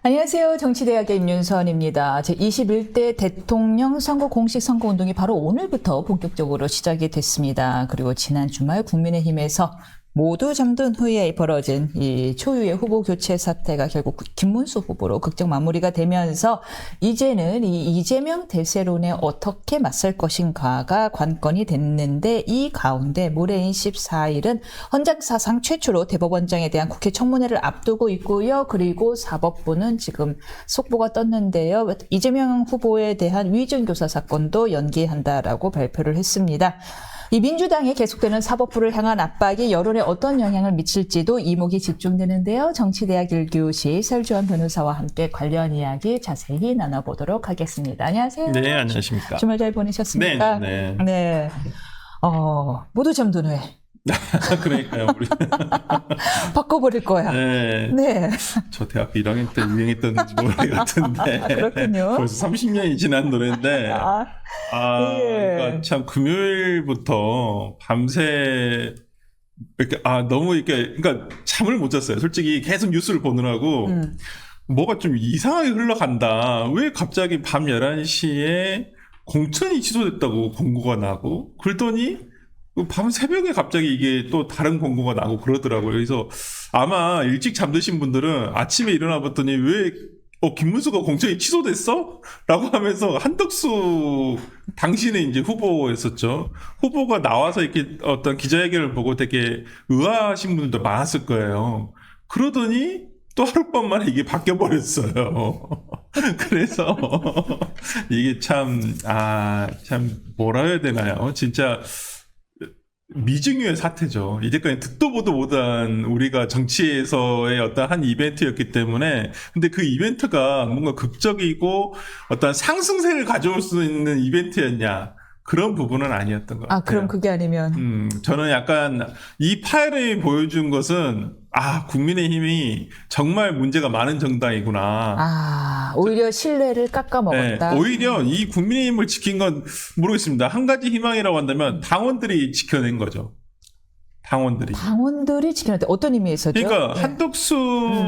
안녕하세요. 정치대학의 임윤선입니다. 제21대 대통령 선거 공식 선거운동이 바로 오늘부터 본격적으로 시작이 됐습니다. 그리고 지난 주말 국민의힘에서 모두 잠든 후에 벌어진 이 초유의 후보 교체 사태가 결국 김문수 후보로 극적 마무리가 되면서 이제는 이 이재명 대세론에 어떻게 맞설 것인가가 관건이 됐는데, 이 가운데 모레인 14일은 헌장사상 최초로 대법원장에 대한 국회 청문회를 앞두고 있고요. 그리고 사법부는 지금 속보가 떴는데요. 이재명 후보에 대한 위증교사 사건도 연기한다라고 발표를 했습니다. 이 민주당에 계속되는 사법부를 향한 압박이 여론에 어떤 영향을 미칠지도 이목이 집중되는데요. 정치대학 1교시 설주환 변호사와 함께 관련 이야기 자세히 나눠보도록 하겠습니다. 안녕하세요. 네, 안녕하십니까. 주말 잘 보내셨습니까? 네. 모두 잠든 후에. 그러니까요, 우리. 바꿔버릴 거야. 네. 네. 저 대학교 1학년 때 유행했던 노래 같은데. 그렇군요. 벌써 30년이 지난 노래인데. 예. 그러니까 참 금요일부터 밤새 이렇게 너무 이렇게 그러니까 잠을 못 잤어요. 솔직히 계속 뉴스를 보느라고 뭐가 좀 이상하게 흘러간다. 왜 갑자기 밤 11시에 공천이 취소됐다고 공고가 나고, 그러더니 밤 새벽에 갑자기 이게 또 다른 공고가 나고 그러더라고요. 그래서 아마 일찍 잠드신 분들은 아침에 일어나 봤더니 왜 김문수가 공천이 취소됐어? 라고 하면서 한덕수 당신의 이제 후보였었죠. 후보가 나와서 이렇게 어떤 기자회견을 보고 되게 의아하신 분들도 많았을 거예요. 그러더니 또 하룻밤 만에 이게 바뀌어버렸어요. 그래서 이게 참 뭐라 해야 되나요? 진짜 미증유의 사태죠. 이제까지 듣도 보도 못한 우리가 정치에서의 어떤 한 이벤트였기 때문에. 근데 그 이벤트가 뭔가 극적이고 어떤 상승세를 가져올 수 있는 이벤트였냐, 그런 부분은 아니었던 것 같아요. 그럼 그게 아니면 저는 약간 이 파일이 보여준 것은 국민의힘이 정말 문제가 많은 정당이구나. 오히려 신뢰를 깎아먹었다. 네, 오히려 이 국민의힘을 지킨 건 모르겠습니다. 한 가지 희망이라고 한다면 당원들이 지켜낸 거죠. 당원들이 지켜냈다. 어떤 의미에서죠? 그러니까 한덕수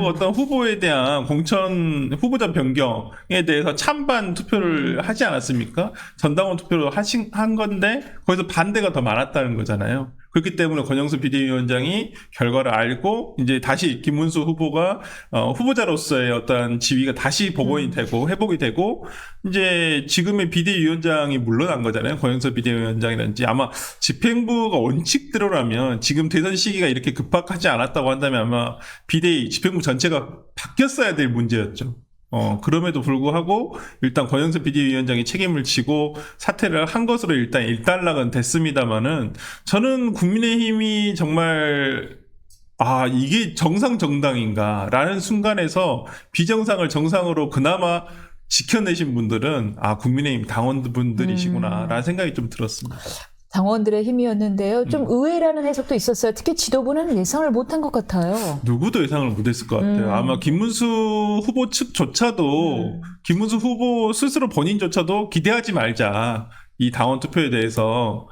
어떤 후보에 대한 공천 후보자 변경에 대해서 찬반 투표를 하지 않았습니까? 전당원 투표를 한 건데 거기서 반대가 더 많았다는 거잖아요. 그렇기 때문에 권영수 비대위원장이 결과를 알고 이제 다시 김문수 후보가 후보자로서의 어떤 지위가 다시 복원이 되고 회복이 되고, 이제 지금의 비대위원장이 물러난 거잖아요. 권영수 비대위원장이라든지. 아마 집행부가 원칙대로라면 지금 대선 시기가 이렇게 급박하지 않았다고 한다면 아마 비대위 집행부 전체가 바뀌었어야 될 문제였죠. 그럼에도 불구하고 일단 권영수 비대위원장이 책임을 지고 사퇴를 한 것으로 일단 일단락은 됐습니다만은, 저는 국민의힘이 정말 이게 정상 정당인가라는 순간에서 비정상을 정상으로 그나마 지켜내신 분들은 국민의힘 당원분들이시구나라는 생각이 좀 들었습니다. 당원들의 힘이었는데요. 좀 의외라는 해석도 있었어요. 특히 지도부는 예상을 못한 것 같아요. 누구도 예상을 못했을 것 같아요. 아마 김문수 후보 측조차도 김문수 후보 스스로 본인조차도 기대하지 말자, 이 당원 투표에 대해서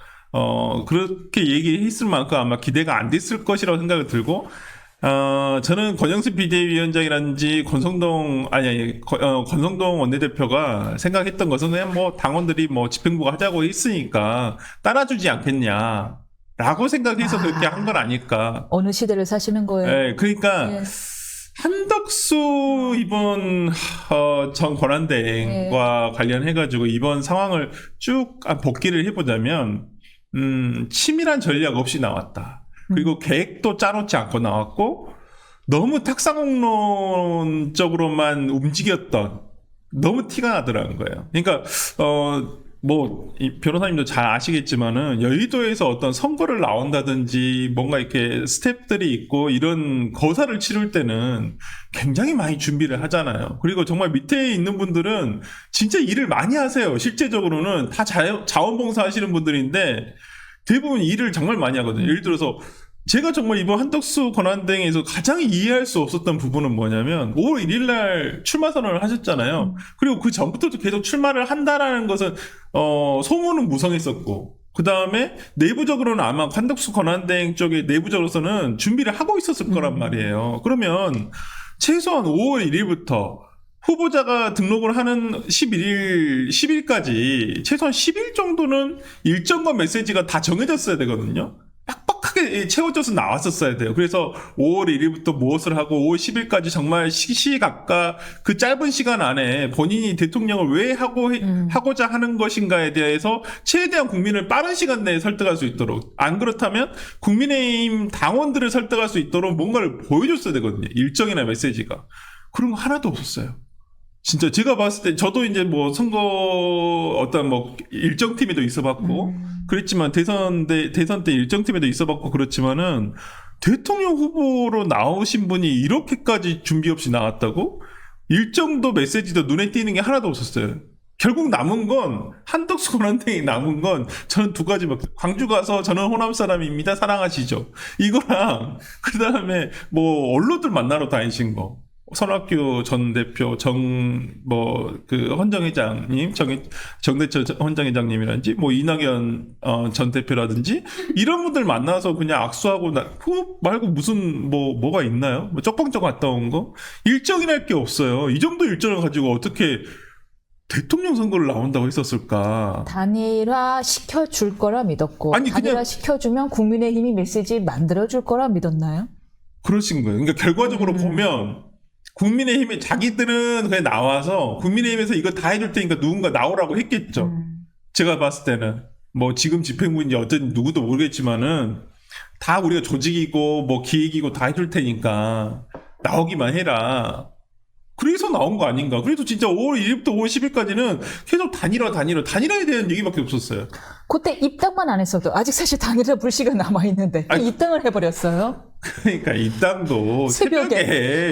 그렇게 얘기했을 만큼 아마 기대가 안 됐을 것이라고 생각이 들고, 저는 권영수 비대위원장이라든지 권성동 원내대표가 생각했던 것은 그냥 당원들이 집행부가 하자고 했으니까 따라주지 않겠냐라고 생각해서 그렇게 한 건 아닐까. 어느 시대를 사시는 거예요? 네, 그러니까 한덕수 이번 전 권한대행과 관련해가지고 이번 상황을 쭉 복기를 해보자면, 치밀한 전략 없이 나왔다. 그리고 계획도 짜놓지 않고 나왔고, 너무 탁상공론적으로만 움직였던, 너무 티가 나더라는 거예요. 그러니까 이 변호사님도 잘 아시겠지만은 여의도에서 어떤 선거를 나온다든지 뭔가 이렇게 스텝들이 있고 이런 거사를 치를 때는 굉장히 많이 준비를 하잖아요. 그리고 정말 밑에 있는 분들은 진짜 일을 많이 하세요. 실제적으로는 다 자원봉사 하시는 분들인데 대부분 일을 정말 많이 하거든요. 예를 들어서 제가 정말 이번 한덕수 권한대행에서 가장 이해할 수 없었던 부분은 뭐냐면 5월 1일 날 출마 선언을 하셨잖아요. 그리고 그 전부터도 계속 출마를 한다라는 것은 소문은 무성했었고, 그 다음에 내부적으로는 아마 한덕수 권한대행 쪽에 내부적으로서는 준비를 하고 있었을 거란 말이에요. 그러면 최소한 5월 1일부터 후보자가 등록을 하는 10일까지 최소한 10일 정도는 일정과 메시지가 다 정해졌어야 되거든요. 빡빡하게 채워져서 나왔었어야 돼요. 그래서 5월 1일부터 무엇을 하고 5월 10일까지 정말 시시각각 그 짧은 시간 안에 본인이 대통령을 왜 하고자 하는 것인가에 대해서 최대한 국민을 빠른 시간 내에 설득할 수 있도록, 안 그렇다면 국민의힘 당원들을 설득할 수 있도록 뭔가를 보여줬어야 되거든요. 일정이나 메시지가. 그런 거 하나도 없었어요. 진짜 제가 봤을 때 저도 이제 뭐 선거 어떤 뭐 일정팀에도 있어봤고 그랬지만 대선 때 일정팀에도 있어봤고 그렇지만은 대통령 후보로 나오신 분이 이렇게까지 준비 없이 나왔다고? 일정도 메시지도 눈에 띄는 게 하나도 없었어요. 결국 남은 건 한덕수 권한대행이 남은 건 저는 두 가지밖에. 광주 가서 저는 호남 사람입니다. 사랑하시죠. 이거랑 그 다음에 뭐 언론들 만나러 다니신 거. 손학규 전 대표, 헌정회장님, 정대철 헌정회장님이라든지, 뭐, 이낙연, 전 대표라든지, 이런 분들 만나서 그냥 악수하고, 그거 말고 무슨, 뭐가 있나요? 뭐, 쪽방쪽 갔다 온 거? 일정이랄 게 없어요. 이 정도 일정을 가지고 어떻게 대통령 선거를 나온다고 했었을까? 단일화 시켜줄 거라 믿었고, 아니, 단일화 그냥 시켜주면 국민의힘이 메시지 만들어줄 거라 믿었나요? 그러신 거예요. 그러니까 결과적으로 보면, 국민의힘에 자기들은 그냥 나와서 국민의힘에서 이거 다 해줄 테니까 누군가 나오라고 했겠죠. 제가 봤을 때는 뭐 지금 집행부인지 어떤 누구도 모르겠지만은 다 우리가 조직이고 뭐 기획이고 다 해줄 테니까 나오기만 해라. 그래서 나온 거 아닌가. 그래서 진짜 5월 1일부터 5월 10일까지는 계속 단일화에 대한 얘기밖에 없었어요. 그때 입당만 안 했어도 아직 사실 단일화 불씨가 남아있는데 입당을 해버렸어요. 그러니까 입당도 새벽에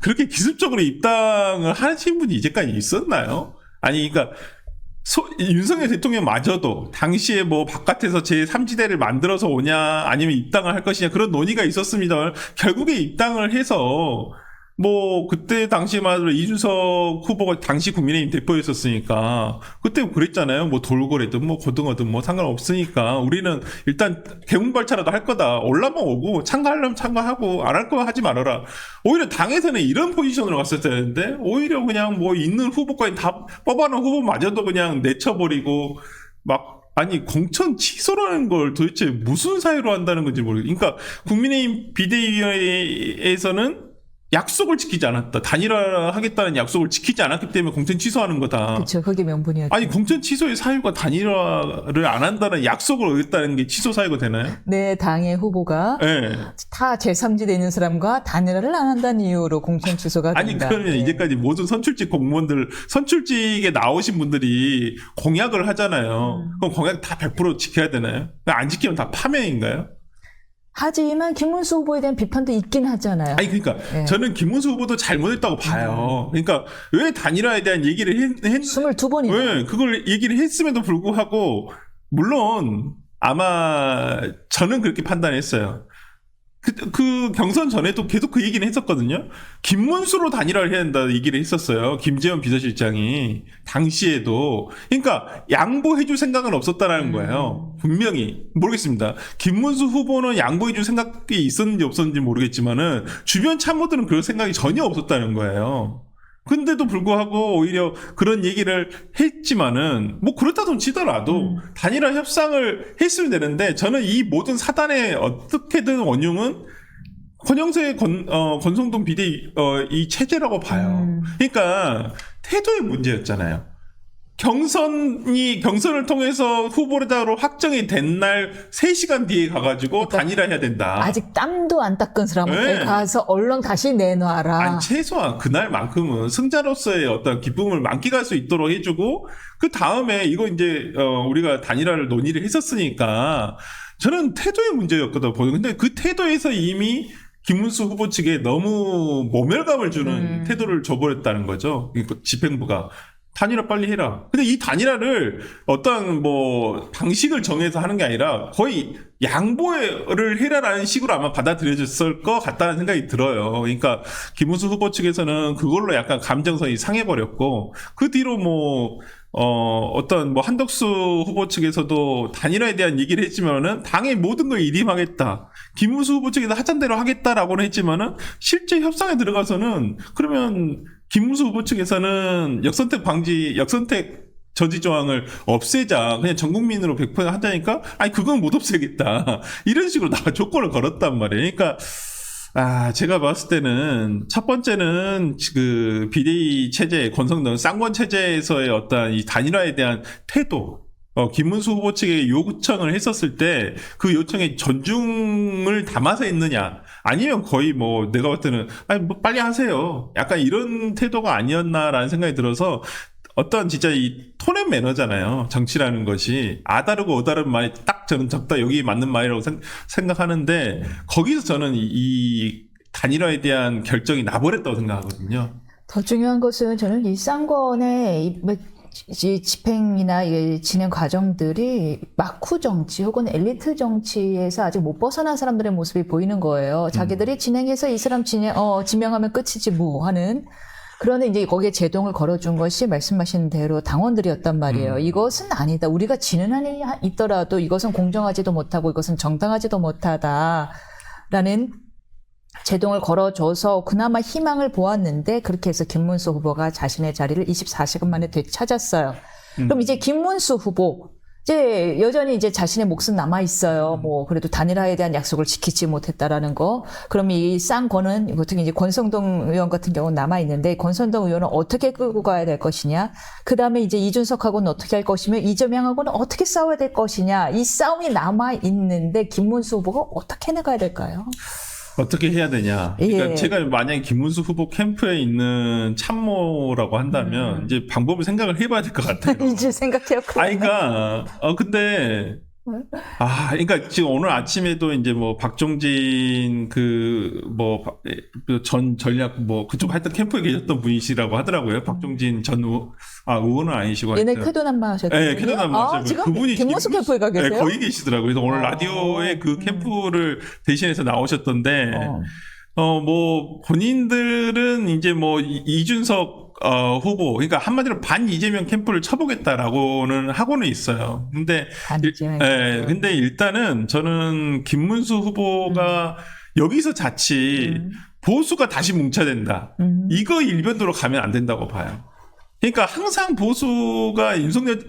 그렇게 기습적으로 입당을 하신 분이 이제까지 있었나요? 아니 그러니까 윤석열 대통령마저도 당시에 뭐 바깥에서 제3지대를 만들어서 오냐 아니면 입당을 할 것이냐 그런 논의가 있었습니다. 결국에 입당을 해서 뭐 그때 당시만 해도 이준석 후보가 당시 국민의힘 대표였었으니까 그때 그랬잖아요. 뭐 돌고래든 뭐 고등어든 뭐 상관없으니까 우리는 일단 개문발차라도 할 거다. 올라만 오고 참가하려면 참가하고 안 할 거면 하지 말아라. 오히려 당에서는 이런 포지션으로 갔었어야 되는데 오히려 그냥 뭐 있는 후보까지 다 뽑아놓은 후보마저도 그냥 내쳐버리고 막 아니 공천 취소라는 걸 도대체 무슨 사유로 한다는 건지 모르겠어요. 그러니까 국민의힘 비대위에서는 약속을 지키지 않았다. 단일화 하겠다는 약속을 지키지 않았기 때문에 공천 취소하는 거다. 그렇죠. 그게 명분이었죠. 아니 공천 취소의 사유가 단일화를 안 한다는 약속을 어겼다는 게 취소 사유가 되나요? 네, 당의 후보가 네. 다 제3지대에 있는 사람과 단일화를 안 한다는 이유로 공천 취소가 된다. 아니 그러면 네. 이제까지 모든 선출직 공무원들 선출직에 나오신 분들이 공약을 하잖아요. 그럼 공약 다 100% 지켜야 되나요? 안 지키면 다 파면인가요? 하지만 김문수 후보에 대한 비판도 있긴 하잖아요. 아니 그러니까 네. 저는 김문수 후보도 잘못했다고 봐요. 그러니까 왜 단일화에 대한 얘기를 22번이나. 왜 그걸 얘기를 했음에도 불구하고 물론 아마 저는 그렇게 판단했어요. 그 경선 전에도 계속 그 얘기는 했었거든요. 김문수로 단일화를 해야 된다 얘기를 했었어요. 김재원 비서실장이 당시에도. 그러니까 양보해줄 생각은 없었다라는 거예요. 분명히 모르겠습니다. 김문수 후보는 양보해줄 생각이 있었는지 없었는지 모르겠지만은 주변 참모들은 그럴 생각이 전혀 없었다는 거예요. 근데도 불구하고 오히려 그런 얘기를 했지만은 뭐 그렇다던 치더라도 단일화 협상을 했으면 되는데 저는 이 모든 사단의 어떻게든 원흉은 권영세 권성동 비대위 이 체제라고 봐요. 그러니까 태도의 문제였잖아요. 경선을 통해서 후보자로 확정이 된 날 3시간 뒤에 가가지고 그러니까 단일화해야 된다. 아직 땀도 안 닦은 사람한테 네. 가서 얼른 다시 내놔라. 아니, 최소한 그날만큼은 승자로서의 어떤 기쁨을 만끽할 수 있도록 해주고, 그 다음에 이거 이제, 우리가 단일화를 논의를 했었으니까, 저는 태도의 문제였거든, 보는. 근데 그 태도에서 이미 김문수 후보 측에 너무 모멸감을 주는 태도를 줘버렸다는 거죠. 집행부가. 단일화 빨리 해라. 근데 이 단일화를 어떤 뭐 방식을 정해서 하는 게 아니라 거의 양보를 해라라는 식으로 아마 받아들여졌을 것 같다는 생각이 들어요. 그러니까 김문수 후보 측에서는 그걸로 약간 감정선이 상해버렸고 그 뒤로 뭐 어떤 뭐 한덕수 후보 측에서도 단일화에 대한 얘기를 했지만은 당의 모든 걸 일임하겠다. 김문수 후보 측에서 하잔대로 하겠다라고는 했지만은 실제 협상에 들어가서는 그러면 김문수 후보 측에서는 역선택 저지 조항을 없애자. 그냥 전 국민으로 100% 하자니까, 아니, 그건 못 없애겠다. 이런 식으로 조건을 걸었단 말이에요. 그러니까, 제가 봤을 때는, 첫 번째는, 비대위 체제, 권성동, 쌍권 체제에서의 어떤 이 단일화에 대한 태도, 김문수 후보 측에 요청을 했었을 때, 그 요청에 존중을 담아서 했느냐, 아니면 거의 내가 봤을 때는, 빨리 하세요. 약간 이런 태도가 아니었나라는 생각이 들어서, 어떤 진짜 이 톤앤 매너잖아요. 정치라는 것이. 아다르고 어다른 말이 딱 저는 적다 여기 맞는 말이라고 생각하는데 거기서 저는 이 단일화에 대한 결정이 나버렸다고 생각하거든요. 더 중요한 것은 저는 이 쌍권의 이 집행이나 이 진행 과정들이 마쿠 정치 혹은 엘리트 정치에서 아직 못 벗어난 사람들의 모습이 보이는 거예요. 자기들이 진행해서 이 사람 지명하면 끝이지 뭐 하는. 그런데 이제 거기에 제동을 걸어준 것이 말씀하신 대로 당원들이었단 말이에요. 이것은 아니다. 우리가 지는 한이 있더라도 이것은 공정하지도 못하고 이것은 정당하지도 못하다라는 제동을 걸어줘서 그나마 희망을 보았는데 그렇게 해서 김문수 후보가 자신의 자리를 24시간 만에 되찾았어요. 그럼 이제 김문수 후보 이제 여전히 이제 자신의 몫은 남아 있어요. 그래도 단일화에 대한 약속을 지키지 못했다라는 거. 그럼 이 쌍권은 보통 이제 권성동 의원 같은 경우는 남아 있는데 권성동 의원은 어떻게 끌고 가야 될 것이냐. 그 다음에 이제 이준석하고는 어떻게 할 것이며 이재명하고는 어떻게 싸워야 될 것이냐. 이 싸움이 남아 있는데 김문수 후보가 어떻게 나가야 될까요? 어떻게 해야 되냐. 그러니까 예. 제가 만약에 김문수 후보 캠프에 있는 참모라고 한다면 이제 방법을 생각을 해봐야 될 것 같아요. 이제 생각해요. 그러니까 근데 그러니까 지금 오늘 아침에도 이제 박종진 전 전략 그쪽 하여튼 캠프에 계셨던 분이시라고 하더라고요. 박종진 전 의원은 아니시고. 얘네 쾌도난마 하셨죠? 네, 쾌도난마 하셨고. 지금 그분이 김문수 캠프에 가 계세요? 네, 거기 계시더라고요. 그래서 오늘 라디오에 그 캠프를 대신해서 나오셨던데, 본인들은 이제 이준석 후보, 그러니까 한마디로 반 이재명 캠프를 쳐보겠다라고는 하고는 있어요. 근데, 근데 일단은 저는 김문수 후보가 여기서 자칫 보수가 다시 뭉쳐야 된다. 이거 일변도로 가면 안 된다고 봐요. 그러니까 항상 보수가 윤석열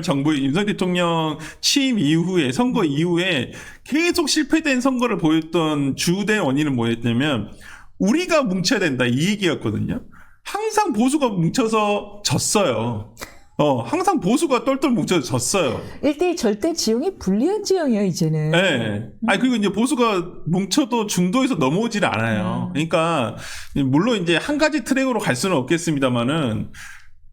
정부의 윤석열 대통령 취임 이후에 선거 이후에 계속 실패된 선거를 보였던 주된 원인은 뭐였냐면 우리가 뭉쳐야 된다 이 얘기였거든요. 항상 보수가 뭉쳐서 졌어요. 항상 보수가 똘똘 뭉쳐서 졌어요. 1대1 절대 지형이 불리한 지형이에요, 이제는. 네. 그리고 이제 보수가 뭉쳐도 중도에서 넘어오질 않아요. 그러니까, 물론 이제 한 가지 트랙으로 갈 수는 없겠습니다만은,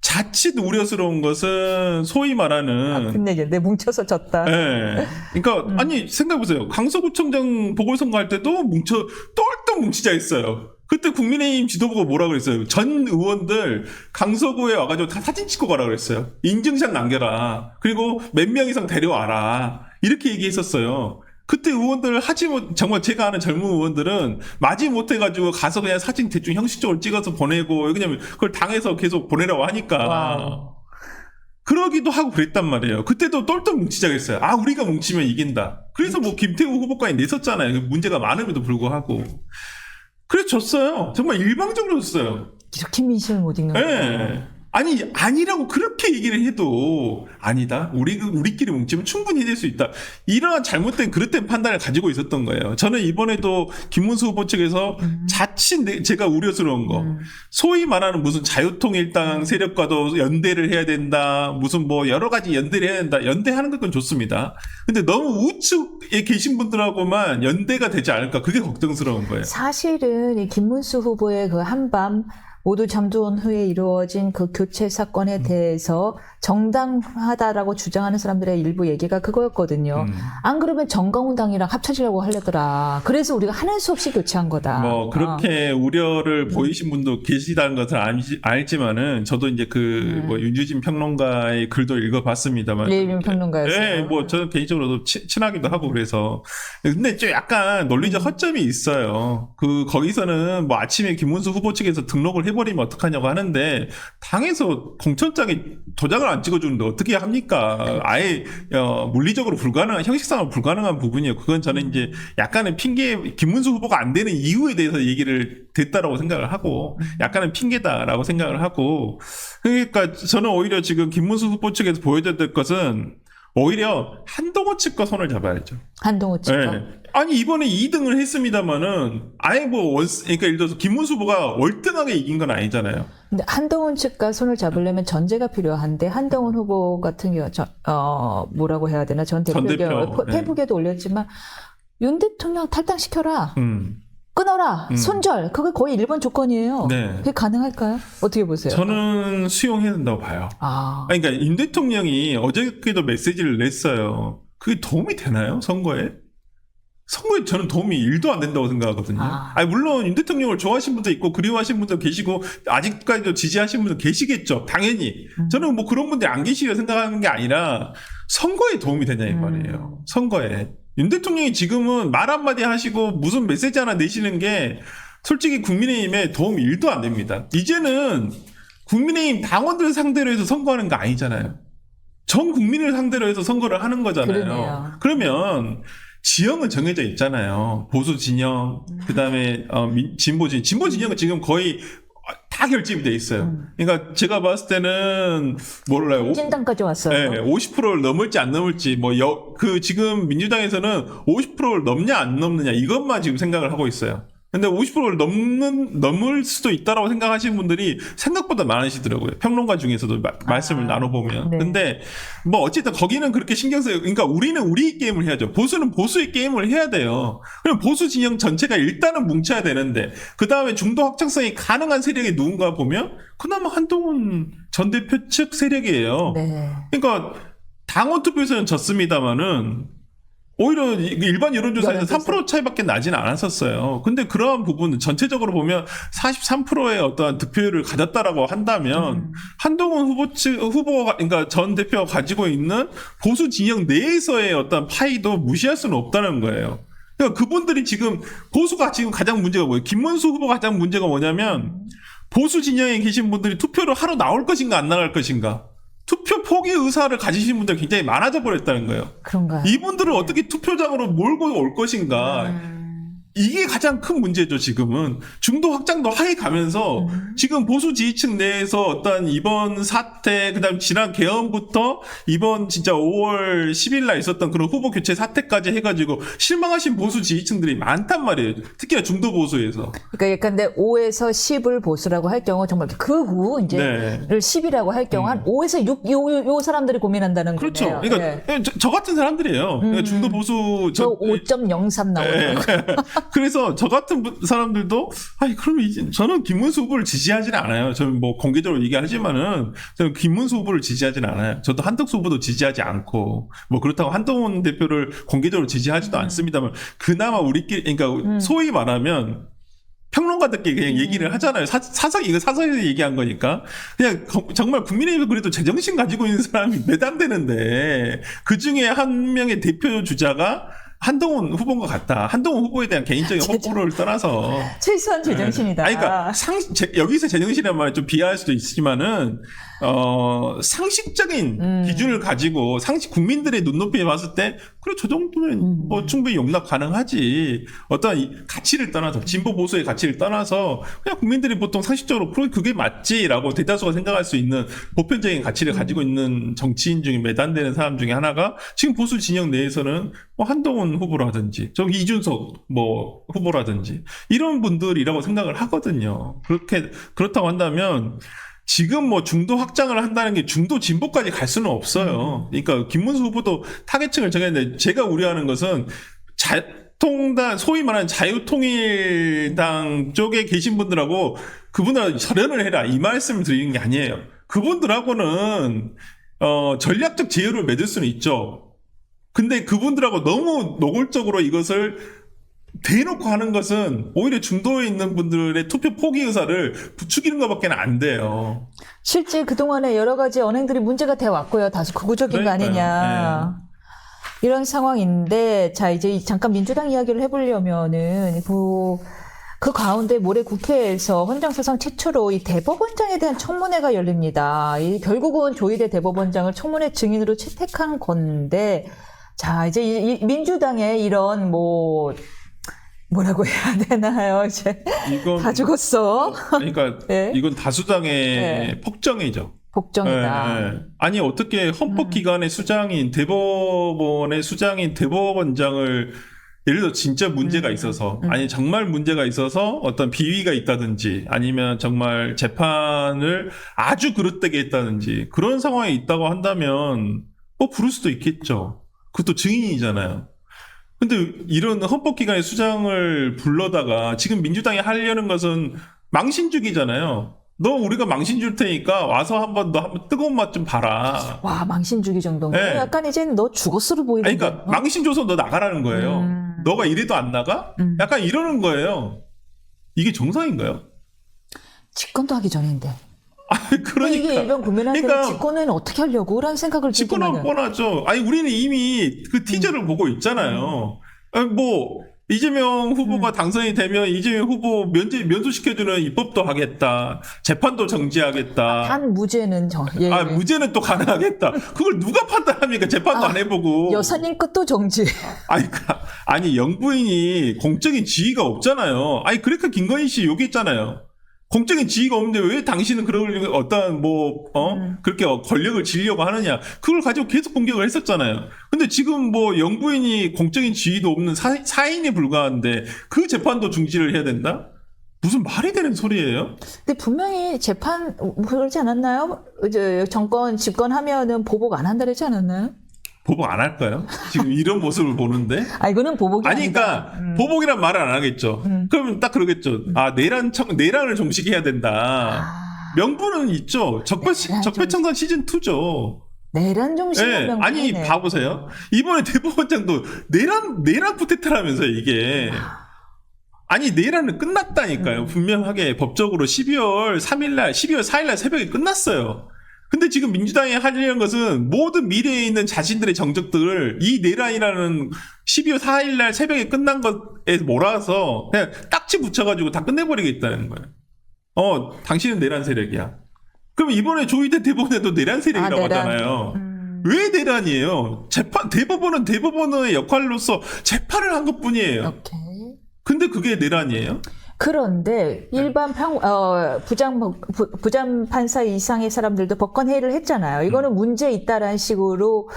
자칫 우려스러운 것은 소위 말하는. 아픈 얘기인데, 뭉쳐서 졌다. 네. 그러니까, 생각해보세요. 강서구청장 보궐선거 할 때도 똘똘 뭉치자 했어요. 그때 국민의힘 지도부가 뭐라 그랬어요? 전 의원들 강서구에 와가지고 다 사진 찍고 가라 그랬어요. 인증샷 남겨라. 그리고 몇 명 이상 데려와라. 이렇게 얘기했었어요. 그때 의원들 정말 제가 아는 젊은 의원들은 마지 못해가지고 가서 그냥 사진 대충 형식적으로 찍어서 보내고, 왜냐면 그걸 당해서 계속 보내라고 하니까. 와우. 그러기도 하고 그랬단 말이에요. 그때도 똘똘 뭉치자고 했어요. 우리가 뭉치면 이긴다. 그래서 김태우 후보까지 냈었잖아요. 문제가 많음에도 불구하고. 그래서 졌어요. 정말 일방적으로 졌어요. 이렇게 민심을 못 읽는 거예요. 아니라고 그렇게 얘기를 해도 아니다. 우리끼리 뭉치면 충분히 될 수 있다. 이러한 잘못된 그릇된 판단을 가지고 있었던 거예요. 저는 이번에도 김문수 후보 측에서 자칫 제가 우려스러운 거. 소위 말하는 무슨 자유통일당 세력과도 연대를 해야 된다. 무슨 여러 가지 연대를 해야 된다. 연대하는 것건 좋습니다. 근데 너무 우측에 계신 분들하고만 연대가 되지 않을까. 그게 걱정스러운 거예요. 사실은 이 김문수 후보의 그 한밤 모두 잠든 후에 이루어진 그 교체 사건에 대해서 정당하다라고 주장하는 사람들의 일부 얘기가 그거였거든요. 안 그러면 정강훈당이랑 합쳐지려고 하려더라. 그래서 우리가 하는 수 없이 교체한 거다. 그렇게 우려를 보이신 분도 계시다는 것을 알지만은 저도 이제 윤주진 평론가의 글도 읽어봤습니다만. 윤 평론가였어요. 네, 저는 개인적으로도 친하기도 하고 그래서. 근데 좀 약간 논리적 허점이 있어요. 거기서는 아침에 김문수 후보 측에서 등록을 해버리면 어떡하냐고 하는데 당에서 공천장에 도장을 안 찍어주는데 어떻게 합니까? 아예 물리적으로 불가능한 형식상으로 불가능한 부분이에요. 그건 저는 이제 약간의 핑계 김문수 후보가 안 되는 이유에 대해서 얘기를 됐다라고 생각을 하고 약간은 핑계다라고 생각을 하고 그러니까 저는 오히려 지금 김문수 후보 측에서 보여줬던 것은 오히려 한동훈 측과 손을 잡아야죠. 한동훈 측과. 네. 아니 이번에 2등을 했습니다만은 아예 그러니까 예를 들어서 김문수 후보가 월등하게 이긴 건 아니잖아요. 근데 한동훈 측과 손을 잡으려면 전제가 필요한데 한동훈 후보 같은 경우 뭐라고 해야 되나 전 대표 페북에도 올렸지만 윤 대통령 탈당시켜라. 끊어라. 손절. 그게 거의 1번 조건이에요. 네. 그게 가능할까요? 어떻게 보세요? 저는 수용해야 된다고 봐요. 아니, 그러니까 윤 대통령이 어저께도 메시지를 냈어요. 그게 도움이 되나요? 선거에 저는 도움이 1도 안 된다고 생각하거든요. 아니, 물론 윤 대통령을 좋아하시는 분도 있고 그리워하시는 분도 계시고 아직까지도 지지하시는 분도 계시겠죠. 당연히. 저는 뭐 그런 분들이 안 계시려 생각하는 게 아니라 선거에 도움이 되냐 이 말이에요. 선거에. 윤 대통령이 지금은 말 한마디 하시고 무슨 메시지 하나 내시는 게 솔직히 국민의힘에 도움이 1도 안 됩니다. 이제는 국민의힘 당원들 상대로 해서 선거하는 거 아니잖아요. 전 국민을 상대로 해서 선거를 하는 거잖아요. 그러네요. 그러면 지형은 정해져 있잖아요. 보수 진영, 그다음에 진보 진영은 지금 거의 다 결집이 돼 있어요. 그러니까 제가 봤을 때는 몰라요. 진단까지 왔어요. 네, 50%를 넘을지 안 넘을지 지금 민주당에서는 50%를 넘냐 안 넘느냐 이것만 지금 생각을 하고 있어요. 근데 50%를 넘을 수도 있다라고 생각하시는 분들이 생각보다 많으시더라고요. 평론가 중에서도 말씀을 나눠보면. 네. 근데 뭐 어쨌든 거기는 그렇게 신경 써요. 그러니까 우리는 우리 게임을 해야죠. 보수는 보수의 게임을 해야 돼요. 그럼 보수 진영 전체가 일단은 뭉쳐야 되는데 그 다음에 중도 확장성이 가능한 세력이 누군가 보면 그나마 한동훈 전 대표 측 세력이에요. 네. 그러니까 당원 투표에서는 졌습니다마는 오히려 일반 여론조사에서 3% 차이밖에 나지는 않았었어요. 근데 그러한 부분은 전체적으로 보면 43%의 어떠한 득표율을 가졌다라고 한다면 한동훈 후보가 그러니까 전 대표가 가지고 있는 보수 진영 내에서의 어떤 파이도 무시할 수는 없다는 거예요. 그러니까 그분들이 지금 보수가 지금 가장 문제가 뭐예요? 김문수 후보가 가장 문제가 뭐냐면 보수 진영에 계신 분들이 투표를 하러 나올 것인가 안 나갈 것인가. 투표 포기 의사를 가지신 분들이 굉장히 많아져 버렸다는 거예요. 그런가요? 이분들을 어떻게 투표장으로 몰고 올 것인가. 이게 가장 큰 문제죠, 지금은. 중도 확장도 하에 가면서 지금 보수 지지층 내에서 어떤 이번 사태, 그 다음 지난 개헌부터 이번 진짜 5월 10일 날 있었던 그런 후보 교체 사태까지 해가지고 실망하신 보수 지지층들이 많단 말이에요. 특히나 중도 보수에서. 그러니까 약간 5에서 10을 보수라고 할 경우 정말 극우 이제를 10이라고 할 경우 한 5에서 6 요 사람들이 고민한다는 그렇죠. 거네요. 그러니까 네. 저 같은 사람들이에요. 그러니까 중도 보수 저 5.03 나오는 거. 그래서 저 같은 사람들도 아니 그러면 이제 저는 김문수 후보를 지지하지는 않아요. 저는 뭐 공개적으로 얘기하지만은 저는 김문수 후보를 지지하지는 않아요. 저도 한덕수 후보도 지지하지 않고 뭐 그렇다고 한동훈 대표를 공개적으로 지지하지도 않습니다만 그나마 우리끼리 그러니까 소위 말하면 평론가들끼리 그냥 얘기를 하잖아요. 이거 사석에서 얘기한 거니까. 그냥 정말 국민의힘이 그래도 제정신 가지고 있는 사람이 몇 안 되는데 그 중에 한 명의 대표 주자가 한동훈 후보인 것 같다. 한동훈 후보에 대한 개인적인 호불호를 떠나서. 최소한 제정신이다. 아니, 그러니까 여기서 제정신이란 말을 좀 비하할 수도 있지만은, 상식적인 기준을 가지고 국민들의 눈높이에 봤을 때, 그래, 저 정도면 뭐 충분히 용납 가능하지. 어떤 가치를 떠나서, 진보 보수의 가치를 떠나서, 그냥 국민들이 보통 상식적으로, 그게 맞지라고 대다수가 생각할 수 있는 보편적인 가치를 가지고 있는 정치인 중에 매단되는 사람 중에 하나가 지금 보수 진영 내에서는 뭐 한동훈 후보라든지, 이준석 뭐 후보라든지, 이런 분들이라고 생각을 하거든요. 그렇다고 한다면, 지금 뭐 중도 확장을 한다는 게 중도 진보까지 갈 수는 없어요. 그러니까 김문수 후보도 타겟층을 정했는데 제가 우려하는 것은 소위 말하는 자유통일당 쪽에 계신 분들하고 그분들하고 절연을 해라 이 말씀을 드리는 게 아니에요. 그분들하고는 전략적 제휴를 맺을 수는 있죠. 근데 그분들하고 너무 노골적으로 이것을 대놓고 하는 것은 오히려 중도에 있는 분들의 투표 포기 의사를 부추기는 것밖에 안 돼요. 실제 그동안에 여러 가지 언행들이 문제가 돼 왔고요. 다소 극우적인 거 아니냐. 네. 이런 상황인데, 자, 이제 잠깐 민주당 이야기를 해보려면은, 그 가운데 모레 국회에서 헌정사상 최초로 이 대법원장에 대한 청문회가 열립니다. 이 결국은 조희대 대법원장을 청문회 증인으로 채택한 건데, 자, 이제 이 민주당의 이런 뭐라고 해야 되나요? 이제 이건 다 죽었어. 그러니까 네. 이건 다수당의 네. 폭정이죠. 복정이다. 예, 예. 아니 어떻게 헌법기관의 수장인 대법원의 수장인 대법원장을 예를 들어 진짜 문제가 있어서 아니 정말 문제가 있어서 어떤 비위가 있다든지 아니면 정말 재판을 아주 그릇되게 했다든지 그런 상황에 있다고 한다면 부를 수도 있겠죠. 그것도 증인이잖아요. 근데 이런 헌법기관의 수장을 불러다가 지금 민주당이 하려는 것은 망신 주기잖아요. 너 우리가 망신 줄 테니까 와서 한번 뜨거운 맛 좀 봐라. 와, 망신주기 정도면 네. 약간 이제 너 죽었으로 아니, 보이는데. 그러니까 망신 줘서 너 나가라는 거예요. 너가 이래도 안 나가? 약간 이러는 거예요. 이게 정상인가요? 집권도 하기 전인데. 그러니까 이게 일반 국민한테 그러니까 집권은 어떻게 하려고? 라는 생각을 집권은 들기만 해요. 뻔하죠. 아니 우리는 이미 그 티저를 보고 있잖아요. 아니, 이재명 후보가 당선이 되면 이재명 후보 면수시켜주는 입법도 하겠다. 재판도 정지하겠다. 단 무죄는 예. 무죄는 또 가능하겠다. 그걸 누가 판단합니까? 재판도 안 해보고. 여사님 것도 정지. 아니 영부인이 공적인 지위가 없잖아요. 아니 그러니까 김건희 씨 욕했잖아요. 공적인 지위가 없는데 왜 당신은 그럴 어떤 그렇게 권력을 지려고 하느냐. 그걸 가지고 계속 공격을 했었잖아요. 근데 지금 영부인이 공적인 지위도 없는 사인에 불과한데 그 재판도 중지를 해야 된다? 무슨 말이 되는 소리예요? 근데 분명히 재판 그러지 않았나요? 이제 정권 집권하면은 보복 안 한다 그러지 않았나요? 보복 안 할까요? 지금 이런 모습을 보는데? 이거는 보복이 아니다. 그러니까 보복이란 말을 안 하겠죠. 그러면 딱 그러겠죠. 내란을 종식해야 된다. 명분은 있죠. 적폐청산 시즌 2죠. 내란 정신의 명분이네. 아니 봐보세요. 이번에 대법원장도 내란 쿠데타라면서 이게. 아니 내란은 끝났다니까요. 분명하게 법적으로 12월 4일날 새벽에 끝났어요. 근데 지금 민주당이 하려는 것은 모든 미래에 있는 자신들의 정적들을 이 내란이라는 12월 4일날 새벽에 끝난 것에 몰아서 그냥 딱지 붙여가지고 다 끝내버리겠다는 거예요. 당신은 내란 세력이야. 그럼 이번에 조희대 대법원에도 내란 세력이라고 내란. 하잖아요. 왜 내란이에요? 대법원은 대법원의 역할로서 재판을 한 것뿐이에요. 오케이. 근데 그게 내란이에요? 그런데 일반 부장 판사 이상의 사람들도 법관 회의를 했잖아요. 이거는 문제 있다라는 식으로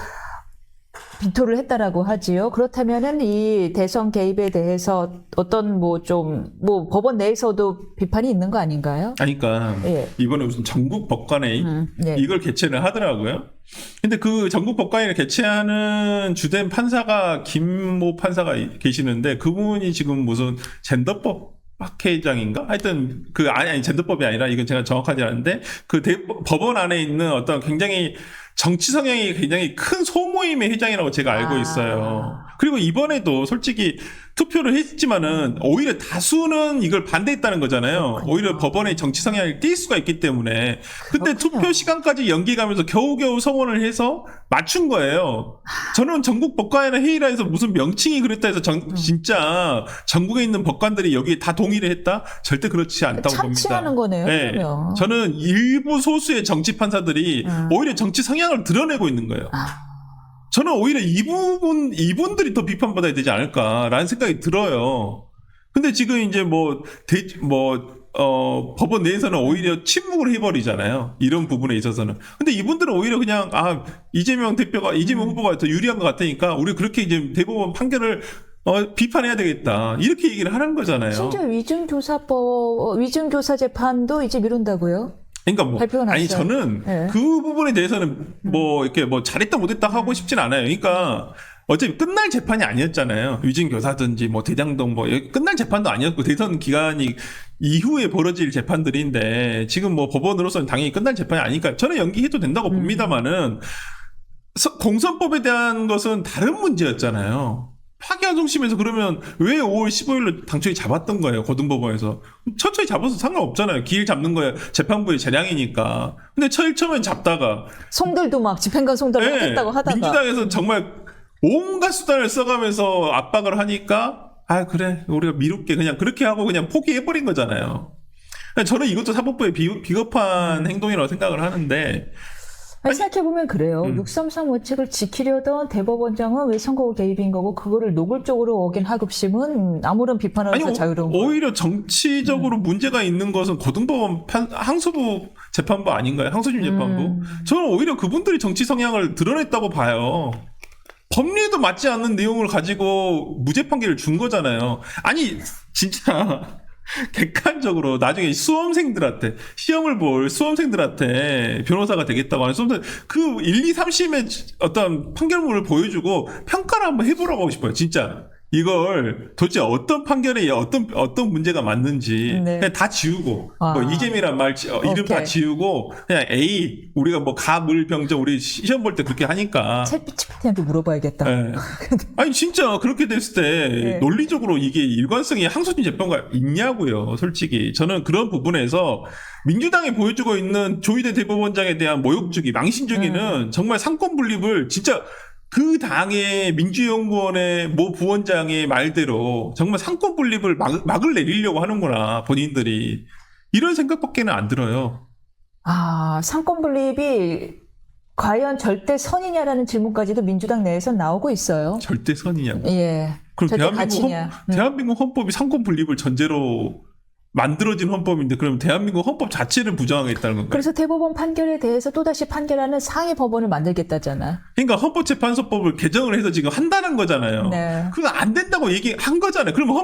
비토를 했다라고 하지요. 그렇다면은 이 대선 개입에 대해서 어떤 법원 내에서도 비판이 있는 거 아닌가요? 그러니까 예. 이번에 무슨 전국 법관회의 네. 이걸 개최를 하더라고요. 근데 그 전국 법관회의를 개최하는 주된 판사가 김모 판사가 계시는데 그분이 지금 무슨 젠더법 학회장인가? 하여튼 아니 젠더법이 아니라 이건 제가 정확하지 않은데 법원 안에 있는 어떤 굉장히 정치 성향이 굉장히 큰 소모임의 회장이라고 제가 알고 있어요. 그리고 이번에도 솔직히 투표를 했지만은 오히려 다수는 이걸 반대했다는 거잖아요. 오히려 법원의 정치 성향을 띌 수가 있기 때문에. 근데 투표 시간까지 연기가면서 겨우겨우 성원을 해서 맞춘 거예요. 저는 전국 법관이나 회의라 해서 무슨 명칭이 그랬다 해서 진짜 전국에 있는 법관들이 여기에 다 동의를 했다? 절대 그렇지 않다고 봅니다. 참칭하는 거네요. 네. 그러면. 저는 일부 소수의 정치 판사들이 오히려 정치 성향을 드러내고 있는 거예요. 저는 오히려 이분들이 더 비판받아야 되지 않을까라는 생각이 들어요. 근데 지금 이제 법원 내에서는 오히려 침묵을 해버리잖아요. 이런 부분에 있어서는. 근데 이분들은 오히려 그냥, 이재명 후보가 더 유리한 것 같으니까, 우리 그렇게 이제 대법원 판결을 비판해야 되겠다. 이렇게 얘기를 하는 거잖아요. 심지어 위증교사 재판도 이제 미룬다고요? 그러니까 발표가 났어요. 아니 저는 네. 그 부분에 대해서는 이렇게 잘했다 못했다 하고 싶진 않아요. 그러니까 어차피 끝날 재판이 아니었잖아요. 위증 교사든지 대장동 끝날 재판도 아니었고 대선 기간이 이후에 벌어질 재판들인데 지금 법원으로서는 당연히 끝날 재판이 아니니까 저는 연기해도 된다고 봅니다만은 공선법에 대한 것은 다른 문제였잖아요. 파기환송심에서 그러면 왜 5월 15일로 당초에 잡았던 거예요? 고등법원에서. 천천히 잡아서 상관없잖아요. 기일 잡는 거야 재판부의 재량이니까. 근데 처음엔 잡다가 송들도 막 집행관 송달을 하겠다고 하다가 민주당에서 정말 온갖 수단을 써가면서 압박을 하니까 아 그래 우리가 미룰게 그냥 그렇게 하고 그냥 포기해버린 거잖아요. 저는 이것도 사법부의 비겁한 행동이라고 생각을 하는데 아니, 생각해보면 그래요. 633 원칙을 지키려던 대법원장은 왜 선거 개입인 거고 그거를 노골적으로 어긴 하급심은 아무런 비판하면서 자유로운 거예요. 오히려 정치적으로 문제가 있는 것은 고등법원 항소부 재판부 아닌가요? 항소심 재판부. 저는 오히려 그분들이 정치 성향을 드러냈다고 봐요. 법리에도 맞지 않는 내용을 가지고 무죄 판결을 준 거잖아요. 아니 진짜 객관적으로 나중에 수험생들한테 시험을 볼 수험생들한테 변호사가 되겠다고 하는 수험생 그 1, 2, 3심의 어떤 판결문을 보여주고 평가를 한번 해보라고 하고 싶어요. 진짜 이걸 도대체 어떤 판결에 어떤 문제가 맞는지 네. 그냥 다 지우고 아. 뭐 이재명이란 말 이름 다 오케이. 지우고 그냥 A 우리가 뭐 가물병정 우리 시험 볼 때 그렇게 하니까 챗GPT한테 물어봐야겠다. 네. 아니 진짜 그렇게 됐을 때 네. 논리적으로 이게 일관성이 항소심 재판과 있냐고요. 솔직히 저는 그런 부분에서 민주당이 보여주고 있는 조희대 대법원장에 대한 모욕주기, 망신주기는 정말 상권 분립을 진짜 그 당의 민주연구원의 모 부원장의 말대로 정말 상권 분립을 막을 내리려고 하는구나 본인들이 이런 생각밖에는 안 들어요. 아, 상권 분립이 과연 절대 선이냐라는 질문까지도 민주당 내에서 나오고 있어요. 절대 선이냐고. 예. 그럼 절대 가치냐. 대한민국 헌법이 상권 분립을 전제로 만들어진 헌법인데 그럼 대한민국 헌법 자체를 부정하겠다는 건가요? 그래서 대법원 판결에 대해서 또다시 판결하는 상위 법원을 만들겠다잖아. 그러니까 헌법재판소법을 개정을 해서 지금 한다는 거잖아요. 네. 그거 안 된다고 얘기한 거잖아요. 그러면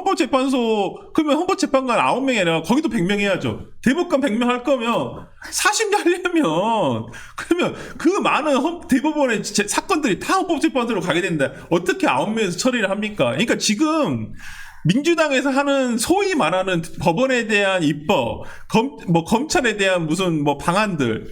그러면 헌법재판관 9명이 아니라 거기도 100명 해야죠. 대법관 100명 할 거면 40년 하려면 그러면 그 많은 대법원의 사건들이 다 헌법재판소로 가게 된다. 어떻게 9명에서 처리를 합니까? 그러니까 지금 민주당에서 하는 소위 말하는 법원에 대한 입법, 검찰에 대한 무슨 뭐 방안들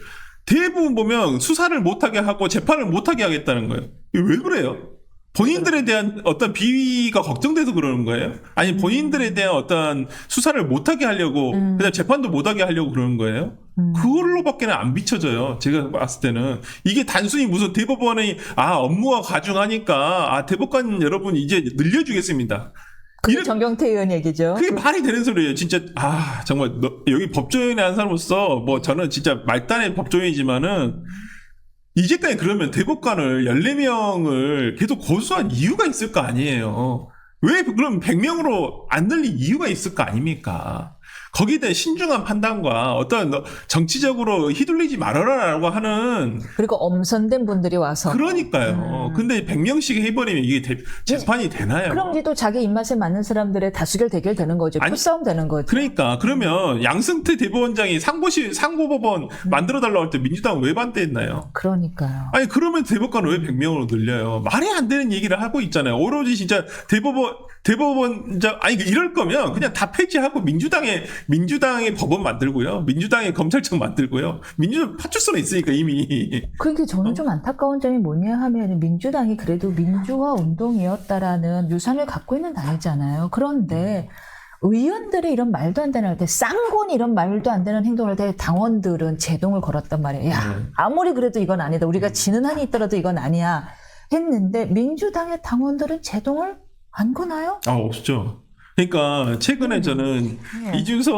대부분 보면 수사를 못하게 하고 재판을 못하게 하겠다는 거예요. 이게 왜 그래요? 본인들에 대한 어떤 비위가 걱정돼서 그러는 거예요? 아니 본인들에 대한 어떤 수사를 못하게 하려고 그냥 재판도 못하게 하려고 그러는 거예요? 그걸로밖에는 안 비춰져요. 제가 봤을 때는 이게 단순히 무슨 대법원의 업무가 가중하니까 대법관 여러분 이제 늘려주겠습니다. 그게 정경태 의원 얘기죠. 그게 말이 되는 소리예요. 진짜 정말 여기 법조인의 한 사람으로서 뭐 저는 진짜 말단의 법조인이지만은 이제까지 그러면 대법관을 14명을 계속 고수한 이유가 있을 거 아니에요. 왜 그럼 100명으로 안 늘린 이유가 있을 거 아닙니까? 거기에 대한 신중한 판단과 어떤 정치적으로 휘둘리지 말아라라고 하는 그리고 엄선된 분들이 와서. 그러니까요. 근데 100명씩 해버리면 이게 재판이 되나요? 그럼 이제 또 자기 입맛에 맞는 사람들의 다수결 대결 되는 거죠. 풀싸움 되는 거죠. 그러니까 그러면 양승태 대법원장이 상고법원 만들어달라고 할 때 민주당은 왜 반대했나요? 그러니까요. 아니 그러면 대법관을 왜 100명으로 늘려요? 말이 안 되는 얘기를 하고 있잖아요. 오로지 진짜 대법원장 이럴 거면 그냥 다 폐지하고 민주당의 법원 만들고요. 민주당의 검찰청 만들고요. 민주당 파출소는 있으니까 이미. 그러니까 저는 좀 안타까운 점이 뭐냐 하면 민주당이 그래도 민주화 운동이었다라는 유산을 갖고 있는 당이잖아요. 그런데 의원들의 이런 말도 안 되는 할 때 쌍곤이 이런 말도 안 되는 행동을 할 때 당원들은 제동을 걸었단 말이에요. 야, 아무리 그래도 이건 아니다. 우리가 지는 한이 있더라도 이건 아니야. 했는데 민주당의 당원들은 제동을 안 거나요? 없죠. 그러니까 최근에 저는 이준석